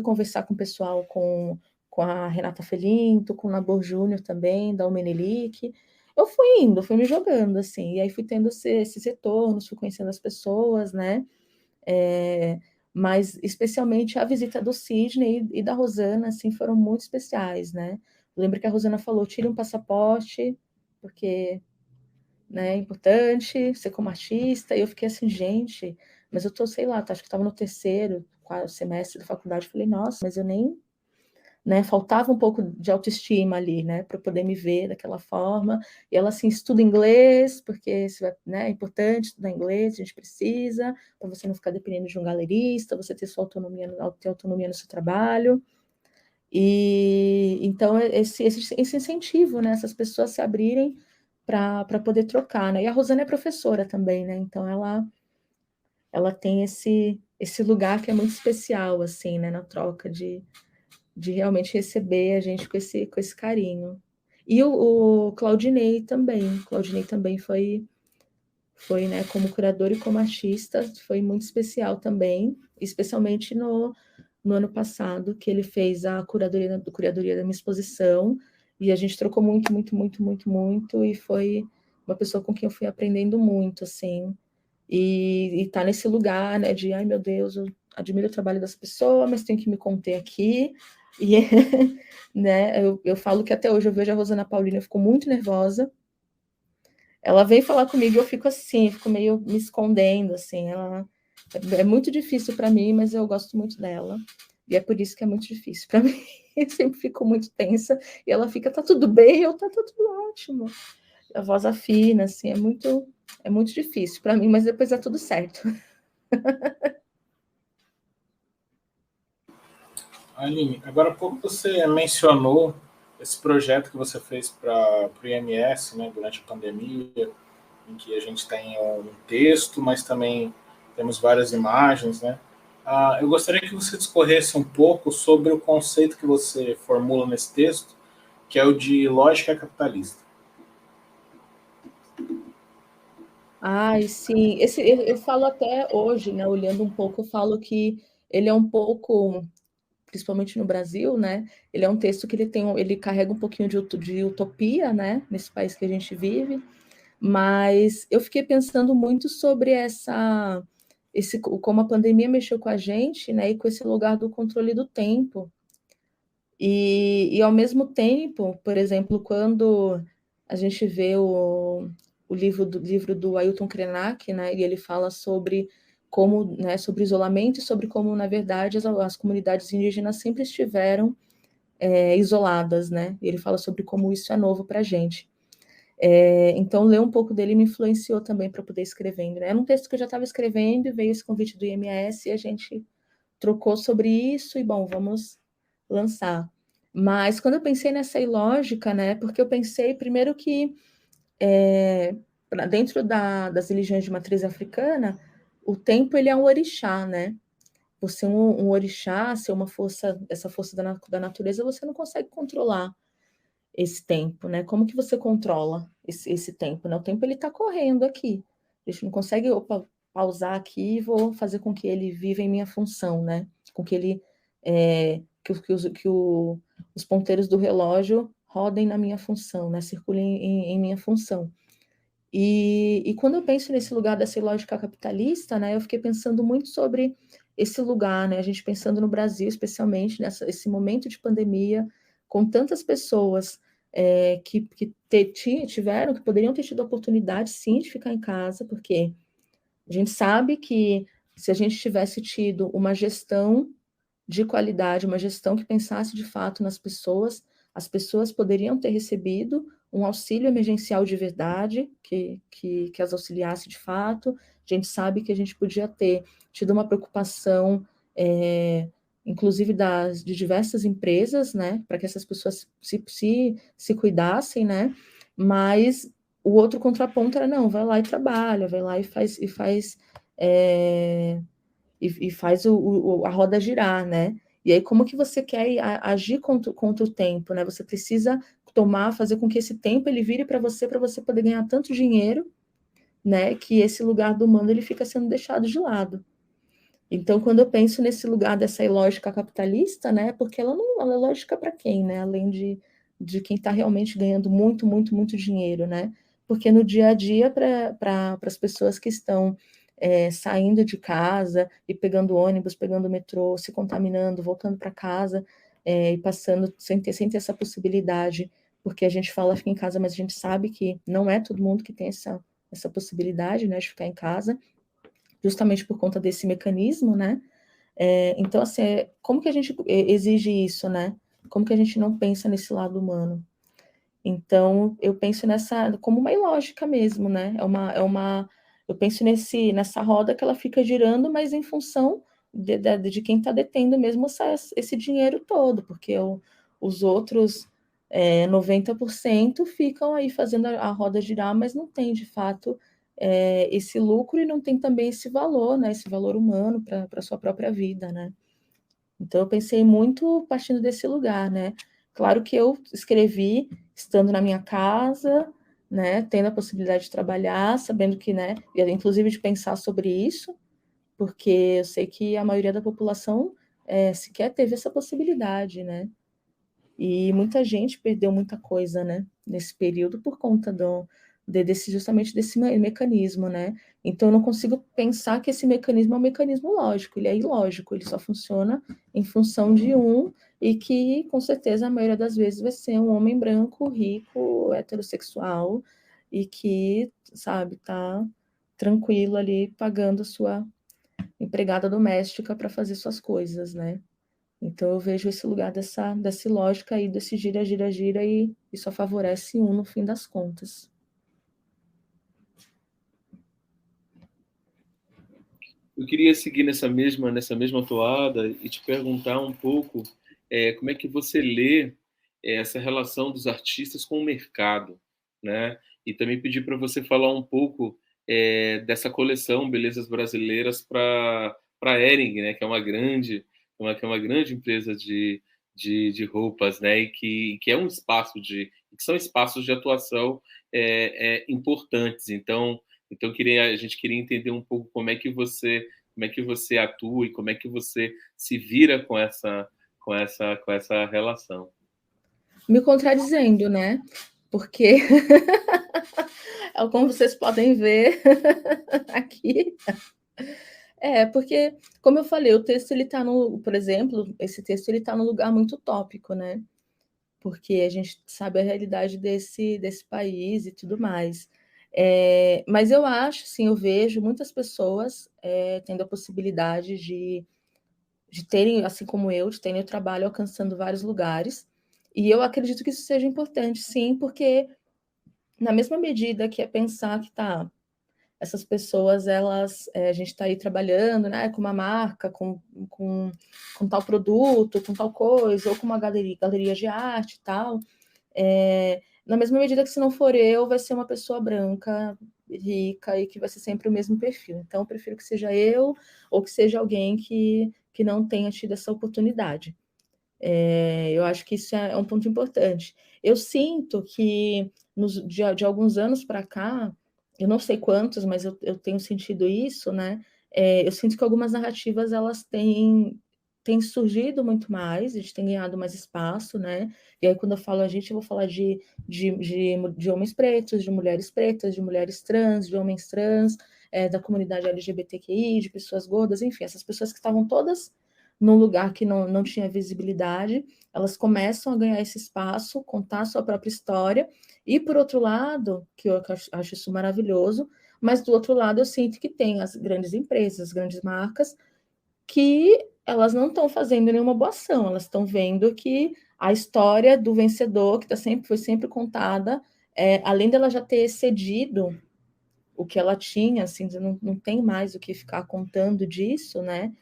Conversar com o pessoal, com a Renata Felinto, com o Nabor Júnior também, da Almenelic. Eu fui me jogando, assim, e aí fui tendo esses retornos, fui conhecendo as pessoas, né? Mas especialmente a visita do Sidney e da Rosana, assim, foram muito especiais, né? Eu lembro que a Rosana falou, tire um passaporte, porque, né, é importante ser como artista, e eu fiquei assim, gente, mas eu tô, sei lá, acho que estava no terceiro, quarto semestre da faculdade, falei, nossa, mas eu nem, né, faltava um pouco de autoestima ali, né, para poder me ver daquela forma. E ela assim, estuda inglês, porque né, é importante estudar inglês, a gente precisa, para você não ficar dependendo de um galerista, você ter sua autonomia, ter autonomia no seu trabalho. E então esse incentivo, né, essas pessoas se abrirem para poder trocar, né? E a Rosana é professora também, né? Então ela tem esse lugar que é muito especial, assim, né, na troca de realmente receber a gente com esse carinho. E o Claudinei também foi, né, como curador e como artista, foi muito especial também, especialmente no ano passado, que ele fez a curadoria da minha exposição, e a gente trocou muito, muito, muito, muito, muito, e foi uma pessoa com quem eu fui aprendendo muito, assim, e tá nesse lugar, né, de, ai meu Deus, eu admiro o trabalho das pessoas, mas tenho que me conter aqui, e, né, eu falo que até hoje eu vejo a Rosana Paulina, eu fico muito nervosa, ela vem falar comigo e eu fico assim, fico meio me escondendo, assim, ela é muito difícil para mim, mas eu gosto muito dela, e é por isso que é muito difícil para mim, eu sempre fico muito tensa, e ela fica, tá tudo bem? Tá tudo ótimo, a voz afina, assim, é muito difícil para mim, mas depois dá tudo certo. Aline, agora há pouco você mencionou esse projeto que você fez para o IMS, né, durante a pandemia, em que a gente tem um texto, mas também temos várias imagens, né? Eu gostaria que você discorresse um pouco sobre o conceito que você formula nesse texto, que é o de lógica capitalista. Ai, sim. Eu falo até hoje, né, olhando um pouco, eu falo que ele é um pouco, principalmente no Brasil, né, ele é um texto que ele carrega um pouquinho de utopia, né, nesse país que a gente vive, mas eu fiquei pensando muito sobre como a pandemia mexeu com a gente, né, e com esse lugar do controle do tempo. E ao mesmo tempo, por exemplo, quando a gente vê o livro do Ailton Krenak, né, e ele fala sobre como, né, sobre isolamento e sobre como, na verdade, as comunidades indígenas sempre estiveram isoladas, né? E ele fala sobre como isso é novo para a gente. Então, ler um pouco dele me influenciou também para poder escrevendo, né? Era um texto que eu já estava escrevendo e veio esse convite do IMS e a gente trocou sobre isso e, bom, vamos lançar. Mas quando eu pensei nessa ilógica, né, porque eu pensei primeiro que dentro das religiões de matriz africana, o tempo ele é um orixá, né? Por ser um orixá, ser uma força, essa força da natureza, você não consegue controlar esse tempo, né? Como que você controla esse tempo, né? O tempo ele está correndo aqui. A gente não consegue, pausar aqui e vou fazer com que ele viva em minha função, né? Com que ele os ponteiros do relógio rodem na minha função, né? Circulem em minha função. E quando eu penso nesse lugar dessa lógica capitalista, né? Eu fiquei pensando muito sobre esse lugar, né? A gente pensando no Brasil, especialmente esse momento de pandemia, com tantas pessoas que tiveram, que poderiam ter tido a oportunidade, sim, de ficar em casa, porque a gente sabe que se a gente tivesse tido uma gestão de qualidade, uma gestão que pensasse de fato nas pessoas, as pessoas poderiam ter recebido um auxílio emergencial de verdade, que as auxiliasse de fato. A gente sabe que a gente podia ter tido uma preocupação, inclusive de diversas empresas, né, para que essas pessoas se cuidassem, né, mas o outro contraponto era, não, vai lá e trabalha, vai lá e faz a roda girar, né? E aí, como que você quer agir contra o tempo, né? Você precisa fazer com que esse tempo ele vire para você poder ganhar tanto dinheiro, né? Que esse lugar do humano ele fica sendo deixado de lado. Então, quando eu penso nesse lugar dessa lógica capitalista, né? Porque ela é lógica para quem, né? Além de quem está realmente ganhando muito, muito, muito dinheiro, né? Porque no dia a dia, para as pessoas que estão saindo de casa e pegando ônibus, pegando metrô, se contaminando, voltando para casa e passando sem ter essa possibilidade, porque a gente fala fica em casa, mas a gente sabe que não é todo mundo que tem essa possibilidade, né, de ficar em casa, justamente por conta desse mecanismo, né? Então, assim, como que a gente exige isso, né? Como que a gente não pensa nesse lado humano? Então, eu penso como uma ilógica mesmo, né? Eu penso nessa roda que ela fica girando, mas em função de quem está detendo mesmo esse dinheiro todo, porque os outros 90% ficam aí fazendo a roda girar, mas não tem, de fato, esse lucro e não tem também esse valor, né? Esse valor humano para a sua própria vida, né? Então, eu pensei muito partindo desse lugar, né? Claro que eu escrevi estando na minha casa, né? Tendo a possibilidade de trabalhar, sabendo que, né? Inclusive de pensar sobre isso, porque eu sei que a maioria da população sequer teve essa possibilidade, né? E muita gente perdeu muita coisa, né? Nesse período por conta justamente desse mecanismo, né? Então, eu não consigo pensar que esse mecanismo é um mecanismo lógico, ele é ilógico, ele só funciona em função de e que, com certeza, a maioria das vezes vai ser um homem branco, rico, heterossexual, e que, sabe, tá tranquilo ali, pagando a sua empregada doméstica para fazer suas coisas, né? Então, eu vejo esse lugar dessa lógica aí, desse gira, gira, gira, e só favorece no fim das contas. Eu queria seguir nessa mesma toada e te perguntar um pouco como é que você lê essa relação dos artistas com o mercado, né? E também pedir para você falar um pouco dessa coleção Belezas Brasileiras para a Hering, né? Que é uma grande empresa de roupas, né? E que é um espaço que são espaços de atuação importantes. Então, a gente queria entender um pouco como é que você atua e como é que você se vira com essa relação. Me contradizendo, né? Porque, como vocês podem ver aqui, porque, como eu falei, o texto ele está por exemplo, esse texto ele está num lugar muito utópico, né? Porque a gente sabe a realidade desse país e tudo mais. Mas eu acho, assim, eu vejo muitas pessoas tendo a possibilidade de terem, assim como eu, de terem o trabalho alcançando vários lugares, e eu acredito que isso seja importante, sim, porque na mesma medida que é pensar que essas pessoas, a gente está aí trabalhando, né, com uma marca, com tal produto, com tal coisa, ou com uma galeria de arte e tal, na mesma medida que se não for eu, vai ser uma pessoa branca, rica e que vai ser sempre o mesmo perfil. Então, eu prefiro que seja eu ou que seja alguém que não tenha tido essa oportunidade. Eu acho que isso é um ponto importante. Eu sinto que de alguns anos para cá, eu não sei quantos, mas eu tenho sentido isso, né? Eu sinto que algumas narrativas elas têm surgido muito mais, a gente tem ganhado mais espaço, né? E aí, quando eu falo a gente, eu vou falar de homens pretos, de mulheres trans, de homens trans, da comunidade LGBTQI, de pessoas gordas, enfim, essas pessoas que estavam todas num lugar que não tinha visibilidade, elas começam a ganhar esse espaço, contar a sua própria história, e por outro lado, que eu acho isso maravilhoso, mas do outro lado eu sinto que tem as grandes empresas, as grandes marcas, que elas não estão fazendo nenhuma boa ação, elas estão vendo que a história do vencedor, que foi sempre contada, além dela já ter excedido o que ela tinha, assim, não tem mais o que ficar contando disso, né?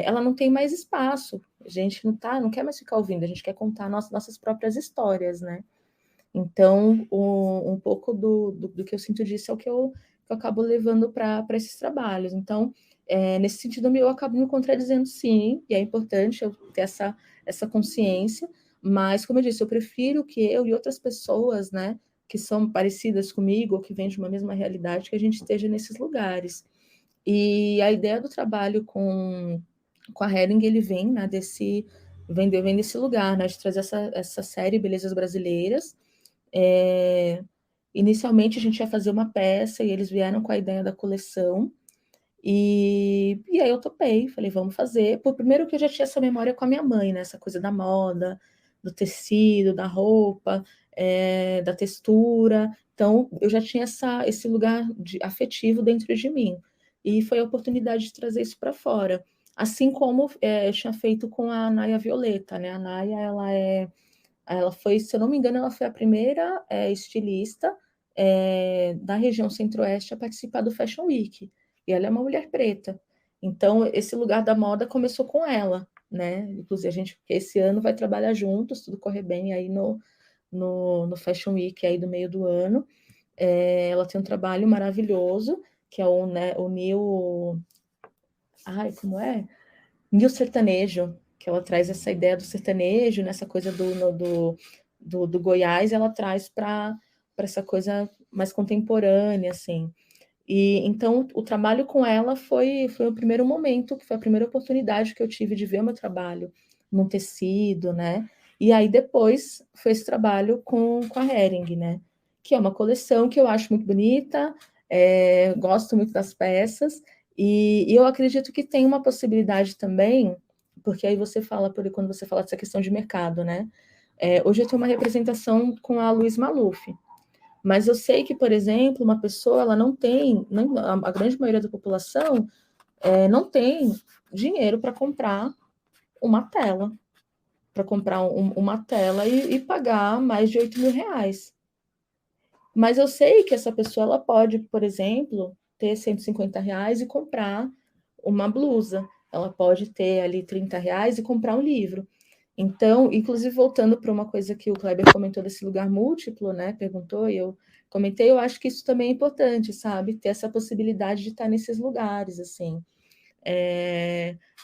Ela não tem mais espaço. A gente não quer mais ficar ouvindo, a gente quer contar nossas próprias histórias, né? Então, um pouco do que eu sinto disso é o que eu acabo levando para esses trabalhos. Então, nesse sentido, eu acabo me contradizendo, sim, e é importante eu ter essa consciência, mas, como eu disse, eu prefiro que eu e outras pessoas, né, que são parecidas comigo, ou que vêm de uma mesma realidade, que a gente esteja nesses lugares. E a ideia do trabalho com a Hering, ele vem, né, vem desse lugar, né, de trazer essa série Belezas Brasileiras. Inicialmente a gente ia fazer uma peça e eles vieram com a ideia da coleção, e aí eu topei, falei, vamos fazer. Por primeiro que eu já tinha essa memória com a minha mãe, né, essa coisa da moda, do tecido, da roupa, da textura, então eu já tinha esse lugar afetivo dentro de mim, e foi a oportunidade de trazer isso para fora. Assim como eu tinha feito com a Naya Violeta, né? A Naya, ela foi, se eu não me engano, ela foi a primeira estilista da região centro-oeste a participar do Fashion Week. E ela é uma mulher preta. Então, esse lugar da moda começou com ela, né? Inclusive, a gente esse ano vai trabalhar juntos, tudo correr bem aí no Fashion Week aí do meio do ano. Ela tem um trabalho maravilhoso, que é o New... Ai, como é? New Sertanejo, que ela traz essa ideia do sertanejo, nessa coisa do Goiás, ela traz para essa coisa mais contemporânea, assim. E então o trabalho com ela foi o primeiro momento, que foi a primeira oportunidade que eu tive de ver o meu trabalho num tecido, né? E aí depois foi esse trabalho com a Hering, né? Que é uma coleção que eu acho muito bonita, gosto muito das peças, e eu acredito que tem uma possibilidade também, porque aí você fala, quando você fala dessa questão de mercado, né? Hoje eu tenho uma representação com a Luiz Maluf, mas eu sei que, por exemplo, uma pessoa, ela não tem, a grande maioria da população não tem dinheiro para comprar uma tela, uma tela e pagar mais de 8 mil reais. Mas eu sei que essa pessoa, ela pode, por exemplo, ter 150 reais e comprar uma blusa. Ela pode ter ali 30 reais e comprar um livro. Então, inclusive, voltando para uma coisa que o Kleber comentou desse lugar múltiplo, né? Perguntou, e eu comentei, eu acho que isso também é importante, sabe? Ter essa possibilidade de estar nesses lugares, assim,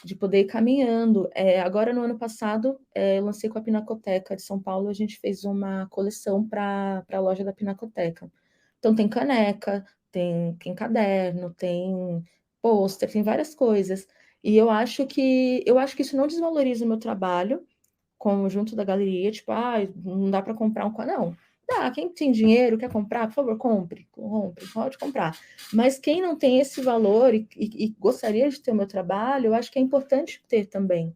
de poder ir caminhando. Agora, no ano passado, eu lancei com a Pinacoteca de São Paulo, a gente fez uma coleção para a loja da Pinacoteca. Então, tem caneca, tem caderno, tem pôster, tem várias coisas. E eu acho que isso não desvaloriza o meu trabalho, junto da galeria, tipo, não dá para comprar um quadro. Não, dá. Quem tem dinheiro, quer comprar, por favor, compre, pode comprar. Mas quem não tem esse valor e gostaria de ter o meu trabalho, eu acho que é importante ter também,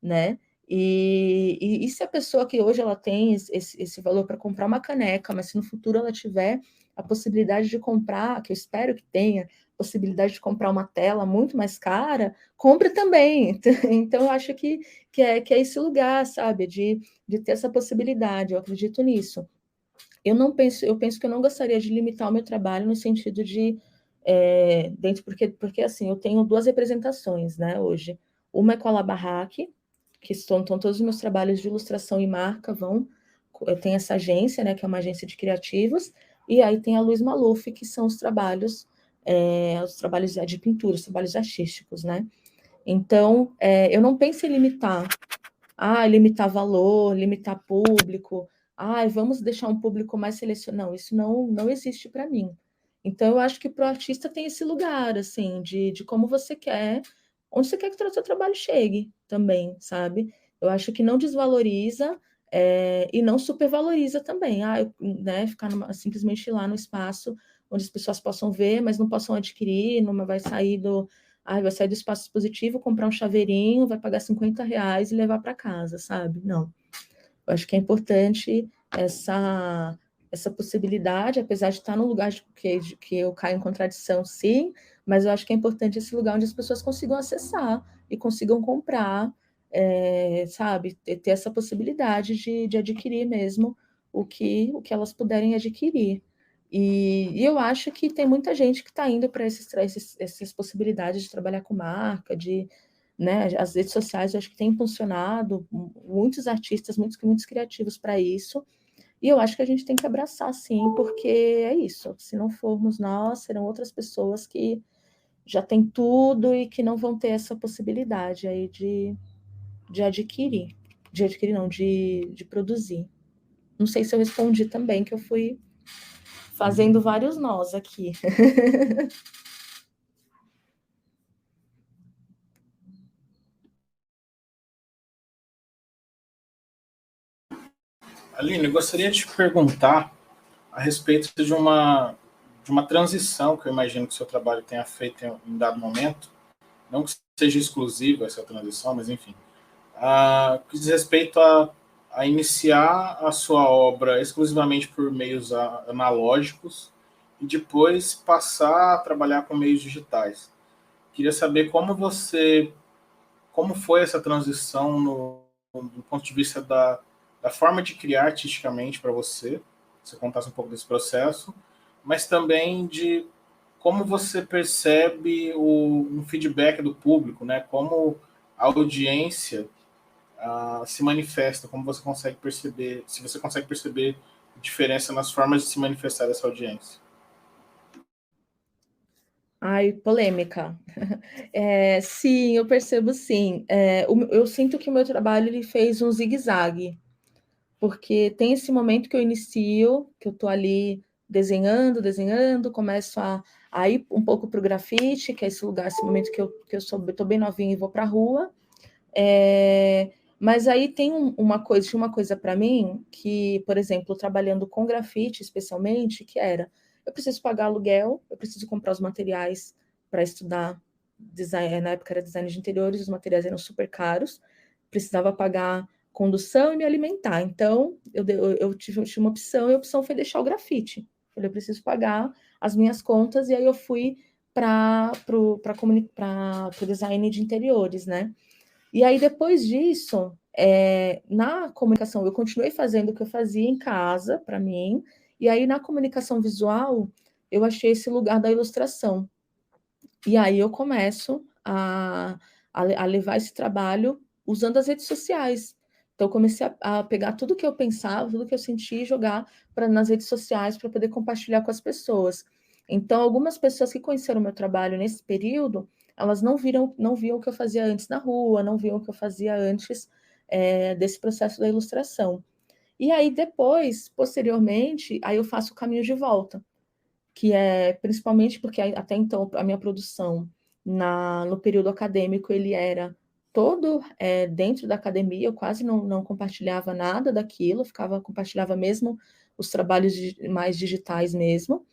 né? E se a pessoa que hoje ela tem esse valor para comprar uma caneca, mas se no futuro ela tiver a possibilidade de comprar, que eu espero que tenha, possibilidade de comprar uma tela muito mais cara, compre também. Então, eu acho que é esse lugar, sabe, de ter essa possibilidade, eu acredito nisso. Eu penso que eu não gostaria de limitar o meu trabalho no sentido de, porque assim, eu tenho 2 representações, né, hoje. Uma é com a La Barraque, que estão todos os meus trabalhos de ilustração e marca, eu tenho essa agência, né, que é uma agência de criativos, e aí tem a Luz Maluf, que são os trabalhos de pintura, os trabalhos artísticos, né? Então, eu não penso em limitar valor, limitar público, vamos deixar um público mais selecionado. Não, isso não existe para mim. Então, eu acho que para o artista tem esse lugar, assim, de como você quer, onde você quer que o seu trabalho chegue também, sabe? Eu acho que não desvaloriza e não supervaloriza também. Né, ficar simplesmente lá no espaço onde as pessoas possam ver, mas não possam adquirir, não vai sair vai sair do espaço expositivo, comprar um chaveirinho, vai pagar R$ 50 e levar para casa, sabe? Não. Eu acho que é importante essa possibilidade, apesar de estar num lugar que eu caio em contradição, sim, mas eu acho que é importante esse lugar onde as pessoas consigam acessar e consigam comprar, sabe? Ter essa possibilidade de adquirir mesmo o que elas puderem adquirir. E eu acho que tem muita gente que está indo para essas possibilidades de trabalhar com marca, né, as redes sociais, eu acho que tem impulsionado muitos artistas, muitos criativos para isso, e eu acho que a gente tem que abraçar, sim, porque é isso, se não formos nós, serão outras pessoas que já têm tudo e que não vão ter essa possibilidade aí de adquirir não, de produzir. Não sei se eu respondi também, que eu fui fazendo vários nós aqui. Aline, eu gostaria de te perguntar a respeito de uma transição que eu imagino que o seu trabalho tenha feito em dado momento, não que seja exclusiva essa transição, mas enfim, que diz respeito a iniciar a sua obra exclusivamente por meios analógicos e depois passar a trabalhar com meios digitais. Queria saber como foi essa transição do ponto de vista da forma de criar artisticamente para você contasse um pouco desse processo, mas também de como você percebe um feedback do público, né? Como a audiência se manifesta, como você consegue perceber, se você consegue perceber diferença nas formas de se manifestar essa audiência. Ai, polêmica. Sim, eu percebo sim. Eu sinto que o meu trabalho ele fez um zigue-zague, porque tem esse momento que eu inicio, que eu estou ali desenhando, começo a ir um pouco para o grafite, que é esse lugar, esse momento que eu estou bem novinha e vou para a rua. Mas aí tem uma coisa para mim que, por exemplo, trabalhando com grafite especialmente, que era, eu preciso pagar aluguel, eu preciso comprar os materiais para estudar design, na época era design de interiores, os materiais eram super caros, precisava pagar condução e me alimentar. Então, eu tive uma opção, e a opção foi deixar o grafite. Eu preciso pagar as minhas contas, e aí eu fui para o design de interiores, né? E aí, depois disso, na comunicação, eu continuei fazendo o que eu fazia em casa, para mim, e aí na comunicação visual, eu achei esse lugar da ilustração. E aí eu começo a levar esse trabalho usando as redes sociais. Então, eu comecei a pegar tudo que eu pensava, tudo que eu sentia e jogar nas redes sociais para poder compartilhar com as pessoas. Então, algumas pessoas que conheceram o meu trabalho nesse período, elas não viam o que eu fazia antes na rua, não viam o que eu fazia antes desse processo da ilustração. E aí, depois, posteriormente, aí eu faço o caminho de volta, que é principalmente porque até então a minha produção no período acadêmico ele era todo dentro da academia, eu quase não compartilhava nada daquilo, compartilhava mesmo os trabalhos mais digitais mesmo.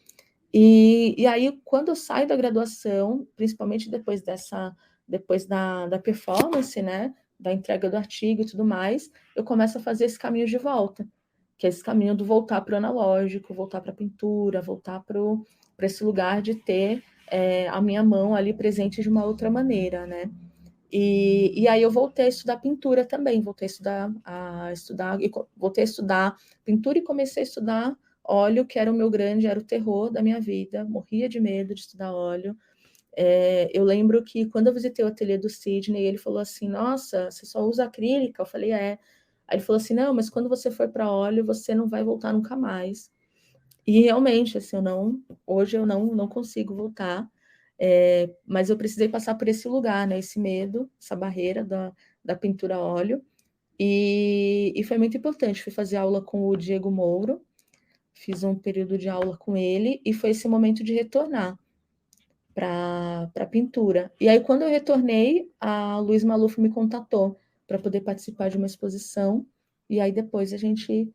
E aí, quando eu saio da graduação, principalmente depois da performance, né, da entrega do artigo e tudo mais, eu começo a fazer esse caminho de volta, que é esse caminho do voltar para o analógico, voltar para a pintura, voltar para esse lugar de ter a minha mão ali presente de uma outra maneira, né? E aí eu voltei a estudar pintura também, voltei a estudar pintura e comecei a estudar óleo, que era era o terror da minha vida, morria de medo de estudar óleo. Eu lembro que quando eu visitei o ateliê do Sidney, ele falou assim, nossa, você só usa acrílica? Eu falei, é. Aí ele falou assim, não, mas quando você for para óleo, você não vai voltar nunca mais. E realmente, assim, hoje eu não consigo voltar, mas eu precisei passar por esse lugar, né? Esse medo, essa barreira da pintura a óleo. E foi muito importante. Fui fazer aula com o Diego Mouro, fiz um período de aula com ele, e foi esse momento de retornar para a pintura. E aí, quando eu retornei, a Luiz Maluf me contatou para poder participar de uma exposição, e aí depois a gente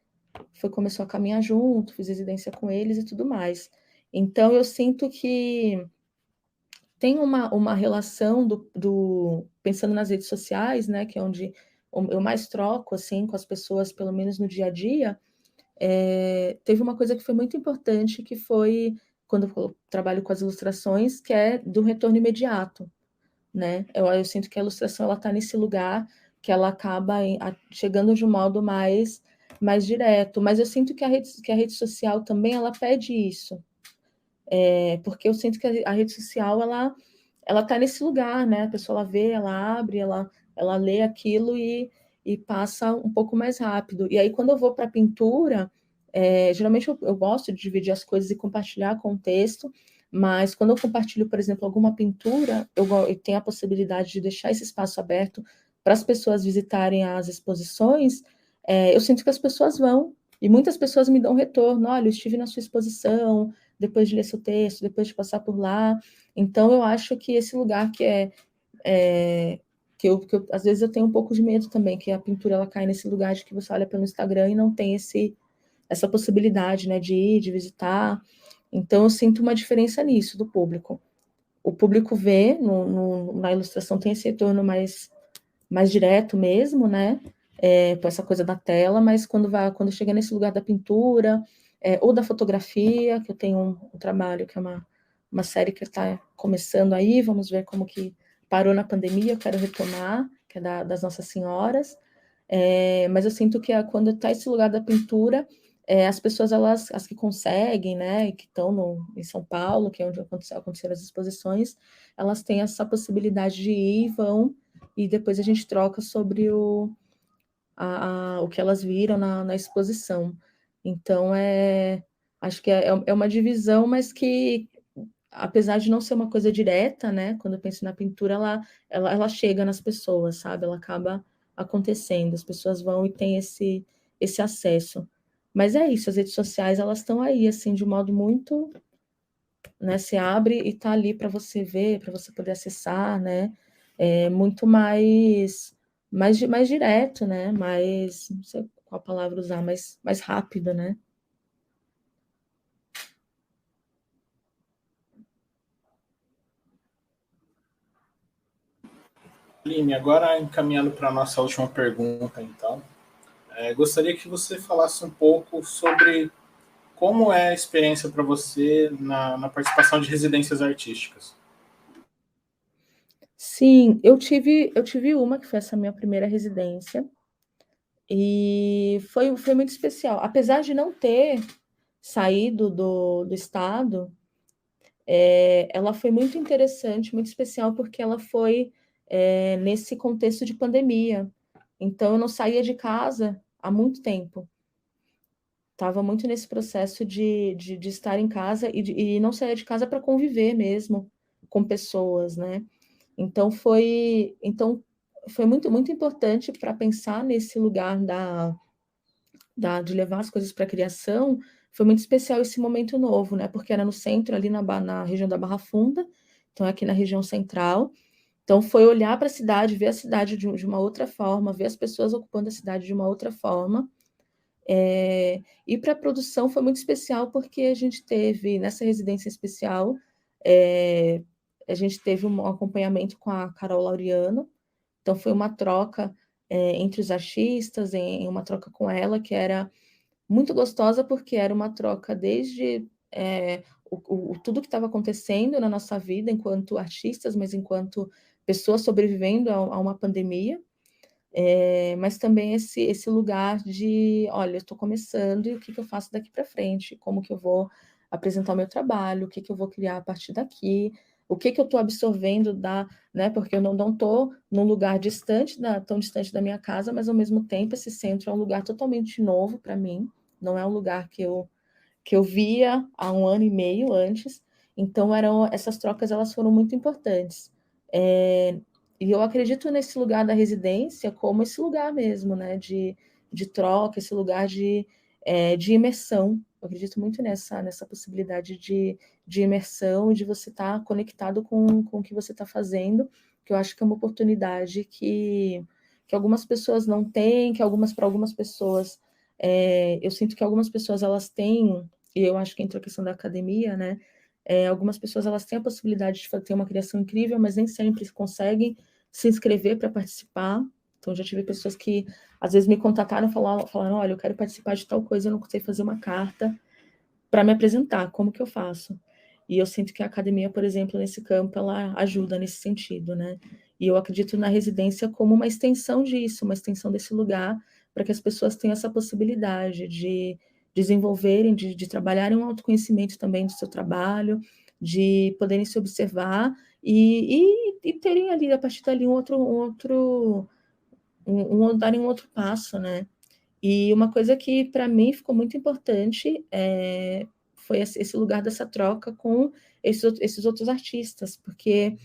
começou a caminhar junto, fiz residência com eles e tudo mais. Então, eu sinto que tem uma relação pensando nas redes sociais, né, que é onde eu mais troco, assim, com as pessoas, pelo menos no dia a dia. Teve uma coisa que foi muito importante, que foi quando eu trabalho com as ilustrações, que é do retorno imediato, né? Eu sinto que a ilustração ela está nesse lugar que ela acaba chegando de um modo mais direto, mas eu sinto que a rede social também ela pede isso, porque eu sinto que a rede social ela está nesse lugar, né? A pessoa ela vê, ela abre, ela lê aquilo e passa um pouco mais rápido. E aí, quando eu vou para a pintura, geralmente eu gosto de dividir as coisas e compartilhar com o texto, mas quando eu compartilho, por exemplo, alguma pintura, eu tenho a possibilidade de deixar esse espaço aberto para as pessoas visitarem as exposições. Eu sinto que as pessoas vão, e muitas pessoas me dão retorno: olha, eu estive na sua exposição, depois de ler seu texto, depois de passar por lá. Então, eu acho que esse lugar que às vezes eu tenho um pouco de medo também, que a pintura ela cai nesse lugar de que você olha pelo Instagram e não tem essa possibilidade, né, de ir, de visitar. Então, eu sinto uma diferença nisso do público. O público vê, na ilustração tem esse retorno mais direto mesmo, né, com essa coisa da tela, mas quando chega nesse lugar da pintura, ou da fotografia, que eu tenho um trabalho que é uma série que está começando aí, vamos ver como que parou na pandemia, eu quero retomar, que é das Nossas Senhoras, mas eu sinto que quando está esse lugar da pintura, as pessoas, as que conseguem, né, que estão em São Paulo, que é onde aconteceram as exposições, elas têm essa possibilidade de ir e vão, e depois a gente troca sobre o que elas viram na exposição. Então, acho que é uma divisão, mas que, apesar de não ser uma coisa direta, né, quando eu penso na pintura, ela chega nas pessoas, sabe? Ela acaba acontecendo, as pessoas vão e têm esse acesso. Mas é isso, as redes sociais, elas estão aí, assim, de um modo muito, né, você abre e tá ali para você ver, para você poder acessar, né? Muito mais direto, né? Não sei qual palavra usar, mais rápido, né? Aline, agora encaminhando para a nossa última pergunta, então, gostaria que você falasse um pouco sobre como é a experiência para você na participação de residências artísticas. Sim, eu tive uma que foi essa minha primeira residência, e foi muito especial. Apesar de não ter saído do estado, ela foi muito interessante, muito especial, porque ela foi nesse contexto de pandemia. Então, eu não saía de casa há muito tempo. Estava muito nesse processo de estar em casa e não sair de casa para conviver mesmo com pessoas, né? Então, foi muito, muito importante para pensar nesse lugar de levar as coisas para a criação. Foi muito especial esse momento novo, né? Porque era no centro, ali na região da Barra Funda, então aqui na região central. Então foi olhar para a cidade, ver a cidade de uma outra forma, ver as pessoas ocupando a cidade de uma outra forma. E para a produção foi muito especial, porque a gente teve, nessa residência especial, a gente teve um acompanhamento com a Carol Laureano. Então foi uma troca entre os artistas, em uma troca com ela, que era muito gostosa, porque era uma troca desde tudo que estava acontecendo na nossa vida enquanto artistas, mas enquanto pessoas sobrevivendo a uma pandemia, mas também esse lugar de, olha, eu estou começando e o que eu faço daqui para frente, como que eu vou apresentar o meu trabalho, o que eu vou criar a partir daqui, o que eu estou absorvendo né, porque eu não estou num lugar tão distante da minha casa, mas ao mesmo tempo esse centro é um lugar totalmente novo para mim, não é um lugar que eu que eu via há 1 ano e meio antes. Então, essas trocas elas foram muito importantes. E eu acredito nesse lugar da residência como esse lugar mesmo, né, de troca, esse lugar de imersão. Eu acredito muito nessa possibilidade de imersão, de você estar conectado com o que você está fazendo, que eu acho que é uma oportunidade que algumas pessoas não têm, que para algumas pessoas, eu sinto que algumas pessoas elas têm, e eu acho que entra a questão da academia, né? Algumas pessoas elas têm a possibilidade de ter uma criação incrível, mas nem sempre conseguem se inscrever para participar. Então, já tive pessoas que às vezes me contataram e falaram, olha, eu quero participar de tal coisa, eu não sei fazer uma carta para me apresentar, como que eu faço? E eu sinto que a academia, por exemplo, nesse campo, ela ajuda nesse sentido, né? E eu acredito na residência como uma extensão disso, uma extensão desse lugar, para que as pessoas tenham essa possibilidade de desenvolverem, de trabalharem um autoconhecimento também do seu trabalho, de poderem se observar e terem ali, a partir dali, darem um outro passo, né? E uma coisa que para mim ficou muito importante foi esse lugar dessa troca com esses outros artistas, porque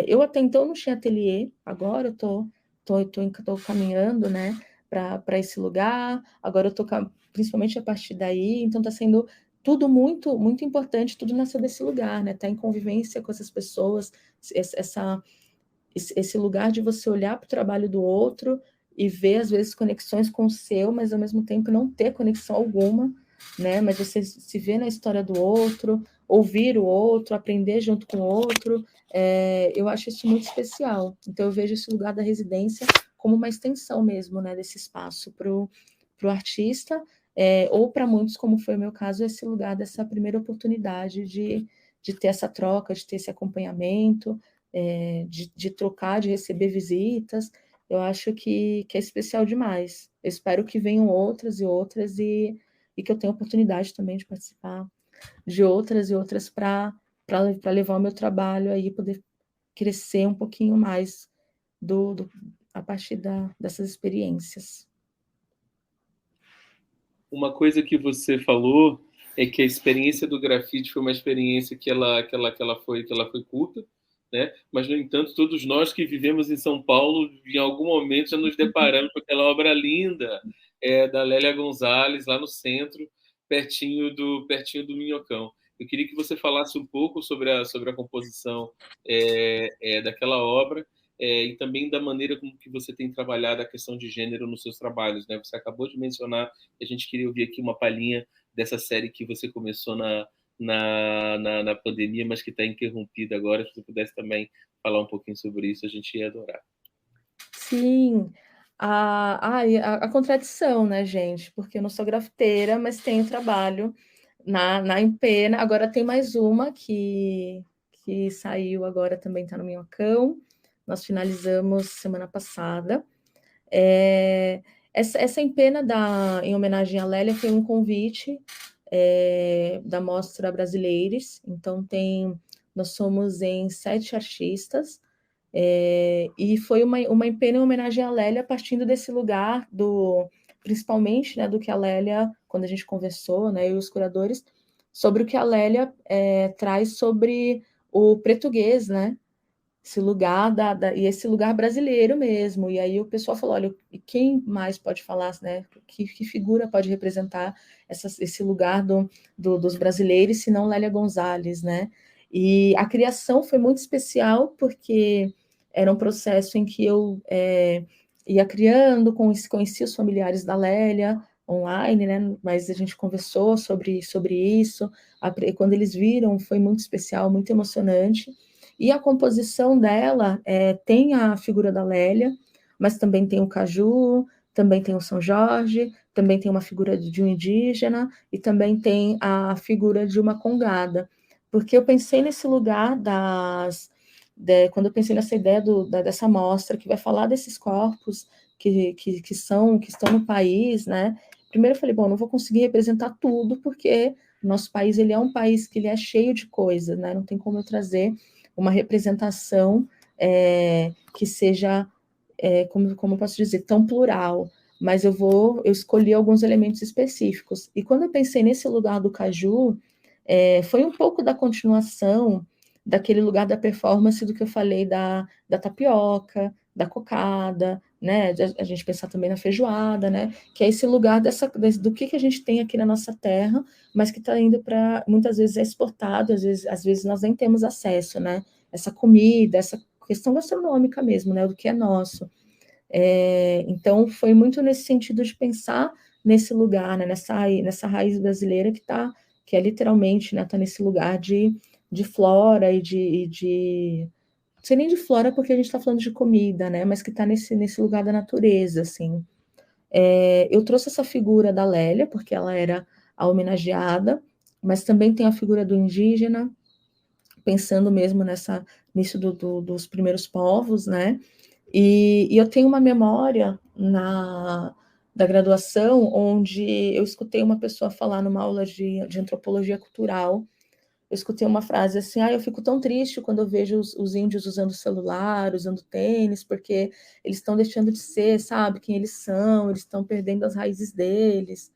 eu até então não tinha ateliê, agora eu tô caminhando, né, para esse lugar, agora eu tô principalmente a partir daí, então está sendo tudo muito, muito importante, tudo nasceu desse lugar, né, tá em convivência com essas pessoas, esse lugar de você olhar para o trabalho do outro e ver, às vezes, conexões com o seu, mas, ao mesmo tempo, não ter conexão alguma, né? Mas você se vê na história do outro, ouvir o outro, aprender junto com o outro, eu acho isso muito especial. Então, eu vejo esse lugar da residência como uma extensão mesmo, né, desse espaço para o artista, ou para muitos, como foi o meu caso, esse lugar dessa primeira oportunidade de ter essa troca, de ter esse acompanhamento, de trocar, de receber visitas. Eu acho que é especial demais. Eu espero que venham outras e outras e que eu tenha oportunidade também de participar de outras e outras para levar o meu trabalho aí, poder crescer um pouquinho mais a partir dessas experiências. Uma coisa que você falou é que a experiência do grafite foi uma experiência que ela foi curta, né? Mas, no entanto, todos nós que vivemos em São Paulo, em algum momento já nos deparamos com aquela obra linda da Lélia Gonzalez, lá no centro, pertinho do Minhocão. Eu queria que você falasse um pouco sobre a composição daquela obra, e também da maneira como que você tem trabalhado a questão de gênero nos seus trabalhos, né? Você acabou de mencionar, a gente queria ouvir aqui uma palhinha dessa série que você começou na pandemia, mas que está interrompida agora. Se você pudesse também falar um pouquinho sobre isso, a gente ia adorar. Sim, a contradição, né, gente? Porque eu não sou grafiteira, mas tenho trabalho na Empena. Agora tem mais uma que saiu agora, também está no Minhocão. Nós finalizamos semana passada. Essa Empena em homenagem à Lélia foi um convite da Mostra Brasileiros. Então nós somos em 7 artistas, e foi uma Empena em homenagem à Lélia, partindo desse lugar principalmente, né, do que a Lélia, quando a gente conversou, né, eu e os curadores, sobre o que a Lélia traz sobre o português, né, esse lugar e esse lugar brasileiro mesmo. E aí o pessoal falou, olha, quem mais pode falar, né? Que figura pode representar esse lugar dos brasileiros, se não Lélia Gonzalez, né? E a criação foi muito especial, porque era um processo em que eu ia criando, conheci os familiares da Lélia online, né? Mas a gente conversou sobre isso. Quando eles viram, foi muito especial, muito emocionante. E a composição dela tem a figura da Lélia, mas também tem o caju, também tem o São Jorge, também tem uma figura de um indígena e também tem a figura de uma congada. Porque eu pensei nesse lugar quando eu pensei nessa ideia dessa mostra, que vai falar desses corpos que estão no país, né? Primeiro eu falei, bom, não vou conseguir representar tudo, porque o nosso país ele é um país que ele é cheio de coisas, né? Não tem como eu trazer uma representação que seja, como eu posso dizer, tão plural. mas eu escolhi alguns elementos específicos. E quando eu pensei nesse lugar do caju, foi um pouco da continuação daquele lugar da performance do que eu falei da tapioca, da cocada, né? A gente pensar também na feijoada, né? Que é esse lugar do que a gente tem aqui na nossa terra, mas que está indo para, muitas vezes é exportado, às vezes nós nem temos acesso, né? Essa comida, essa questão gastronômica mesmo, né? Do que é nosso. Então, foi muito nesse sentido de pensar nesse lugar, né? Nessa raiz brasileira que é literalmente, né? Tá nesse lugar de flora e de não sei nem de flora porque a gente está falando de comida, né? Mas que está nesse lugar da natureza, assim. Eu trouxe essa figura da Lélia, porque ela era a homenageada, mas também tem a figura do indígena, pensando mesmo nisso dos primeiros povos, né? E eu tenho uma memória da graduação onde eu escutei uma pessoa falar numa aula de antropologia cultural. Eu escutei uma frase assim: eu fico tão triste quando eu vejo os índios usando celular, usando tênis, porque eles estão deixando de ser, sabe, quem eles são, eles estão perdendo as raízes deles.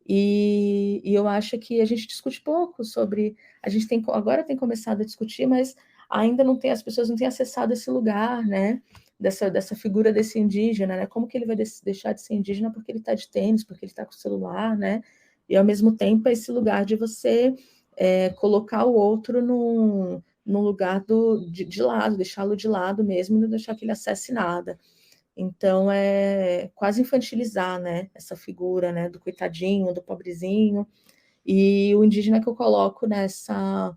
E eu acho que a gente discute pouco sobre. A gente agora tem começado a discutir, mas ainda não tem, as pessoas não têm acessado esse lugar, né? Dessa figura desse indígena, né? Como que ele vai deixar de ser indígena porque ele está de tênis, porque ele está com o celular, né? E ao mesmo tempo é esse lugar de você colocar o outro no lugar de lado, deixá-lo de lado mesmo, e não deixar que ele acesse nada. Então, é quase infantilizar, né, essa figura, né, do coitadinho, do pobrezinho. E o indígena que eu coloco nessa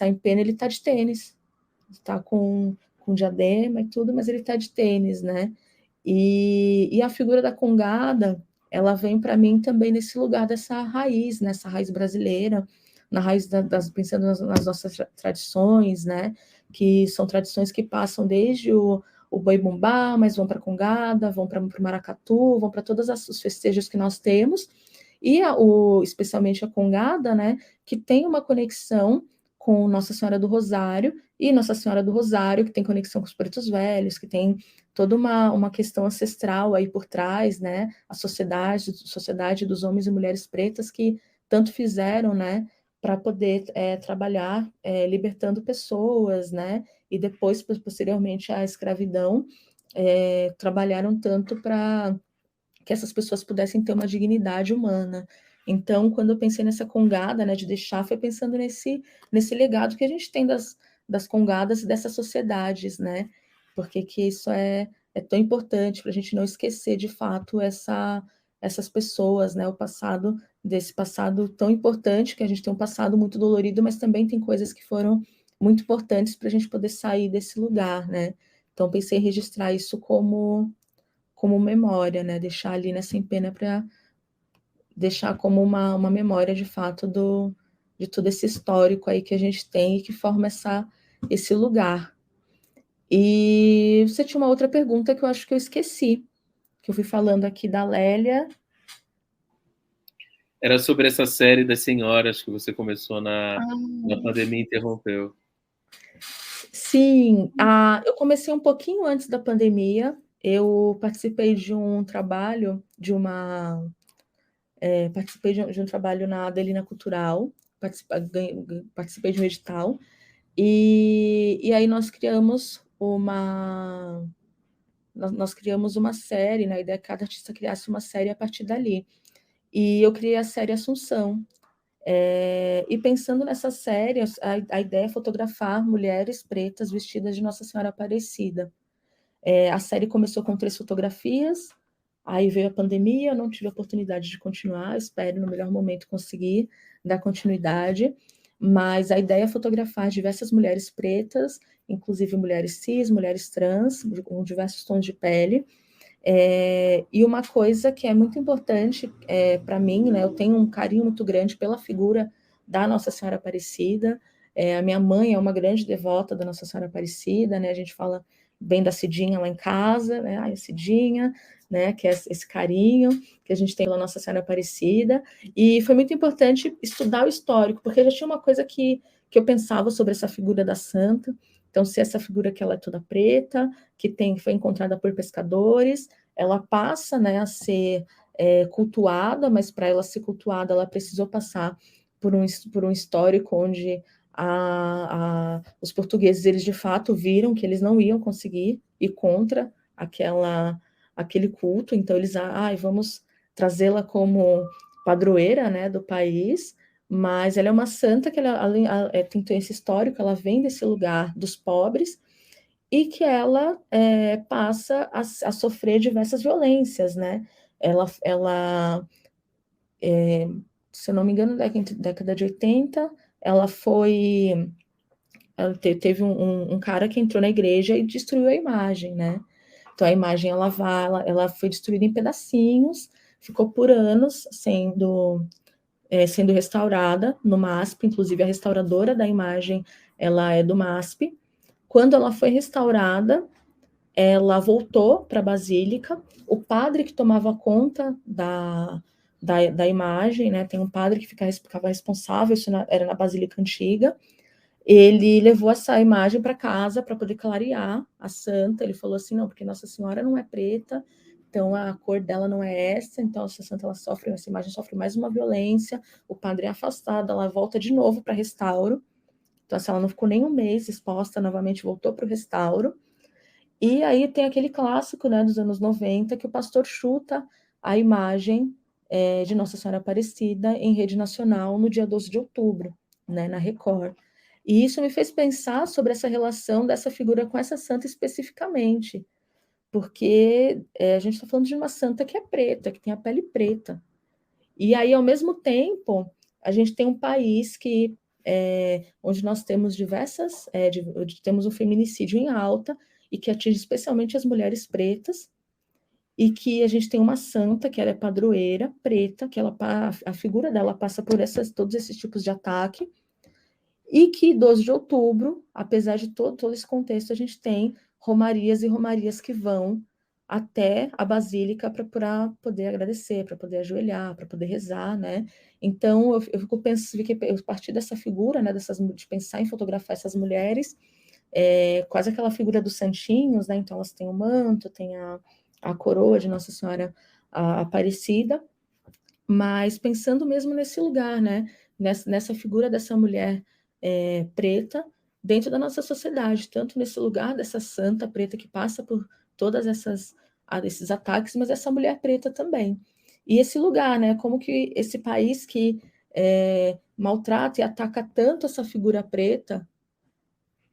empena, ele tá de tênis, tá com diadema e tudo, mas ele tá de tênis, né? E a figura da congada, ela vem para mim também nesse lugar dessa raiz, nessa raiz brasileira, na raiz pensando nas nossas tradições, né? Que são tradições que passam desde o boi-bumbá, mas vão para a congada, vão para o maracatu, vão para todos os festejos que nós temos, e especialmente a congada, né? Que tem uma conexão com Nossa Senhora do Rosário, e Nossa Senhora do Rosário, que tem conexão com os pretos velhos, que tem toda uma questão ancestral aí por trás, né? A sociedade dos homens e mulheres pretas que tanto fizeram, né? Para poder trabalhar libertando pessoas, né? E depois, posteriormente, a escravidão, trabalharam tanto para que essas pessoas pudessem ter uma dignidade humana. Então, quando eu pensei nessa congada, né, de deixar, foi pensando nesse legado que a gente tem das congadas e dessas sociedades, né? Porque que isso é tão importante para a gente não esquecer, de fato, essas pessoas, né? O passado, desse passado tão importante, que a gente tem um passado muito dolorido, mas também tem coisas que foram muito importantes para a gente poder sair desse lugar, né? Então, pensei em registrar isso como memória, né? Deixar ali nessa empena para deixar como uma memória de fato de todo esse histórico aí que a gente tem e que forma esse lugar. E você tinha uma outra pergunta que eu acho que eu esqueci, que eu fui falando aqui da Lélia. Era sobre essa série das senhoras que você começou na pandemia e interrompeu. Sim, eu comecei um pouquinho antes da pandemia. Eu participei de um trabalho, participei de um trabalho na Adelina Cultural, participei de um edital, e aí nós criamos uma série, na ideia que cada artista criasse uma série a partir dali. E eu criei a série Assunção. E pensando nessa série, a ideia é fotografar mulheres pretas vestidas de Nossa Senhora Aparecida. A série começou com 3 fotografias, aí veio a pandemia, eu não tive a oportunidade de continuar, espero no melhor momento conseguir dar continuidade, mas a ideia é fotografar diversas mulheres pretas, inclusive mulheres cis, mulheres trans, com diversos tons de pele. E uma coisa que é muito importante para mim, né, eu tenho um carinho muito grande pela figura da Nossa Senhora Aparecida. A minha mãe é uma grande devota da Nossa Senhora Aparecida, né? A gente fala bem da Cidinha lá em casa, né? A Cidinha, né? Que é esse carinho que a gente tem pela Nossa Senhora Aparecida. E foi muito importante estudar o histórico, porque já tinha uma coisa que eu pensava sobre essa figura da santa. Então, se essa figura que ela é toda preta, que foi encontrada por pescadores, ela passa, né, a ser cultuada, mas para ela ser cultuada, ela precisou passar por um histórico onde os portugueses, eles de fato viram que eles não iam conseguir ir contra aquele culto, então eles, vamos trazê-la como padroeira, né, do país, mas ela é uma santa que tem esse histórico, ela vem desse lugar dos pobres, e que ela passa a sofrer diversas violências, né? Ela se eu não me engano, na década de 80, ela teve um cara que entrou na igreja e destruiu a imagem, né? Então a imagem ela foi destruída em pedacinhos, ficou por anos sendo restaurada no MASP, inclusive a restauradora da imagem, ela é do MASP. Quando ela foi restaurada, ela voltou para a Basílica. O padre que tomava conta da imagem, né, tem um padre que ficava responsável, isso era na Basílica Antiga, ele levou essa imagem para casa para poder clarear a santa. Ele falou assim, não, porque Nossa Senhora não é preta, então a cor dela não é essa, então essa santa essa imagem sofre mais uma violência, o padre é afastado, ela volta de novo para restauro, então assim, ela não ficou nem um mês exposta, novamente voltou para o restauro. E aí tem aquele clássico, né, dos anos 90, que o pastor chuta a imagem de Nossa Senhora Aparecida em rede nacional no dia 12 de outubro, né, na Record. E isso me fez pensar sobre essa relação dessa figura com essa santa especificamente, porque a gente está falando de uma santa que é preta, que tem a pele preta. E aí, ao mesmo tempo, a gente tem um país onde nós temos temos um feminicídio em alta, e que atinge especialmente as mulheres pretas, e que a gente tem uma santa, que ela é padroeira, preta, que a figura dela passa por todos esses tipos de ataque, e que 12 de outubro, apesar de todo esse contexto, a gente tem romarias e romarias que vão até a Basílica para poder agradecer, para poder ajoelhar, para poder rezar, né? Então, eu fico pensando que a partir dessa figura, né, de pensar em fotografar essas mulheres, quase aquela figura dos santinhos, né? Então elas têm o manto, tem a coroa de Nossa Senhora Aparecida, mas pensando mesmo nesse lugar, né? Nessa figura dessa mulher preta dentro da nossa sociedade, tanto nesse lugar dessa santa preta que passa por todas esses ataques, mas essa mulher preta também. E esse lugar, né? Como que esse país que maltrata e ataca tanto essa figura preta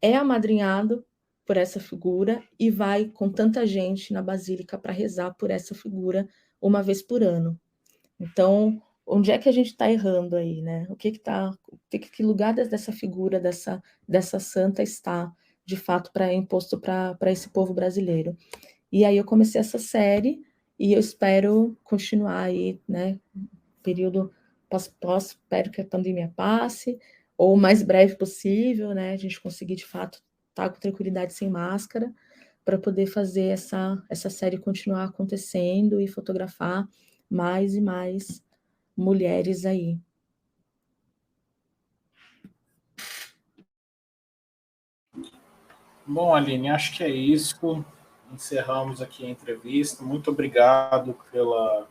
é amadrinhado por essa figura e vai com tanta gente na Basílica para rezar por essa figura uma vez por ano. Então, onde é que a gente está errando aí, né? Que lugar dessa figura, dessa santa está, de fato, imposto para esse povo brasileiro? E aí eu comecei essa série e eu espero continuar aí, né? Período espero que a pandemia passe, ou o mais breve possível, né? A gente conseguir, de fato, estar com tranquilidade sem máscara, para poder fazer essa série continuar acontecendo e fotografar mais e mais mulheres aí. Bom, Aline, acho que é isso. Encerramos aqui a entrevista. Muito obrigado pela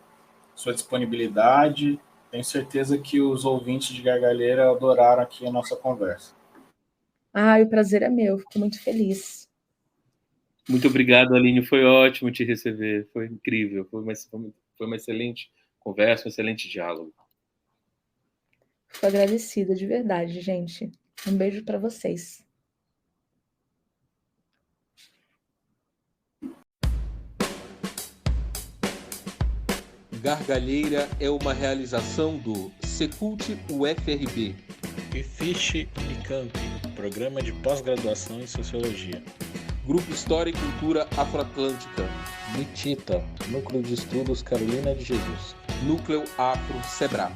sua disponibilidade. Tenho certeza que os ouvintes de Gargalheira adoraram aqui a nossa conversa. O prazer é meu, fico muito feliz. Muito obrigado, Aline. Foi ótimo te receber. Foi incrível. Foi uma excelente conversa, um excelente diálogo. Fico agradecida, de verdade, gente. Um beijo para vocês. Gargalheira é uma realização do Secult UFRB e Fiche Unicamp, Programa de Pós-Graduação em Sociologia. Grupo História e Cultura Afroatlântica. NITITA, Núcleo de Estudos Carolina de Jesus. Núcleo Afro Sebrap.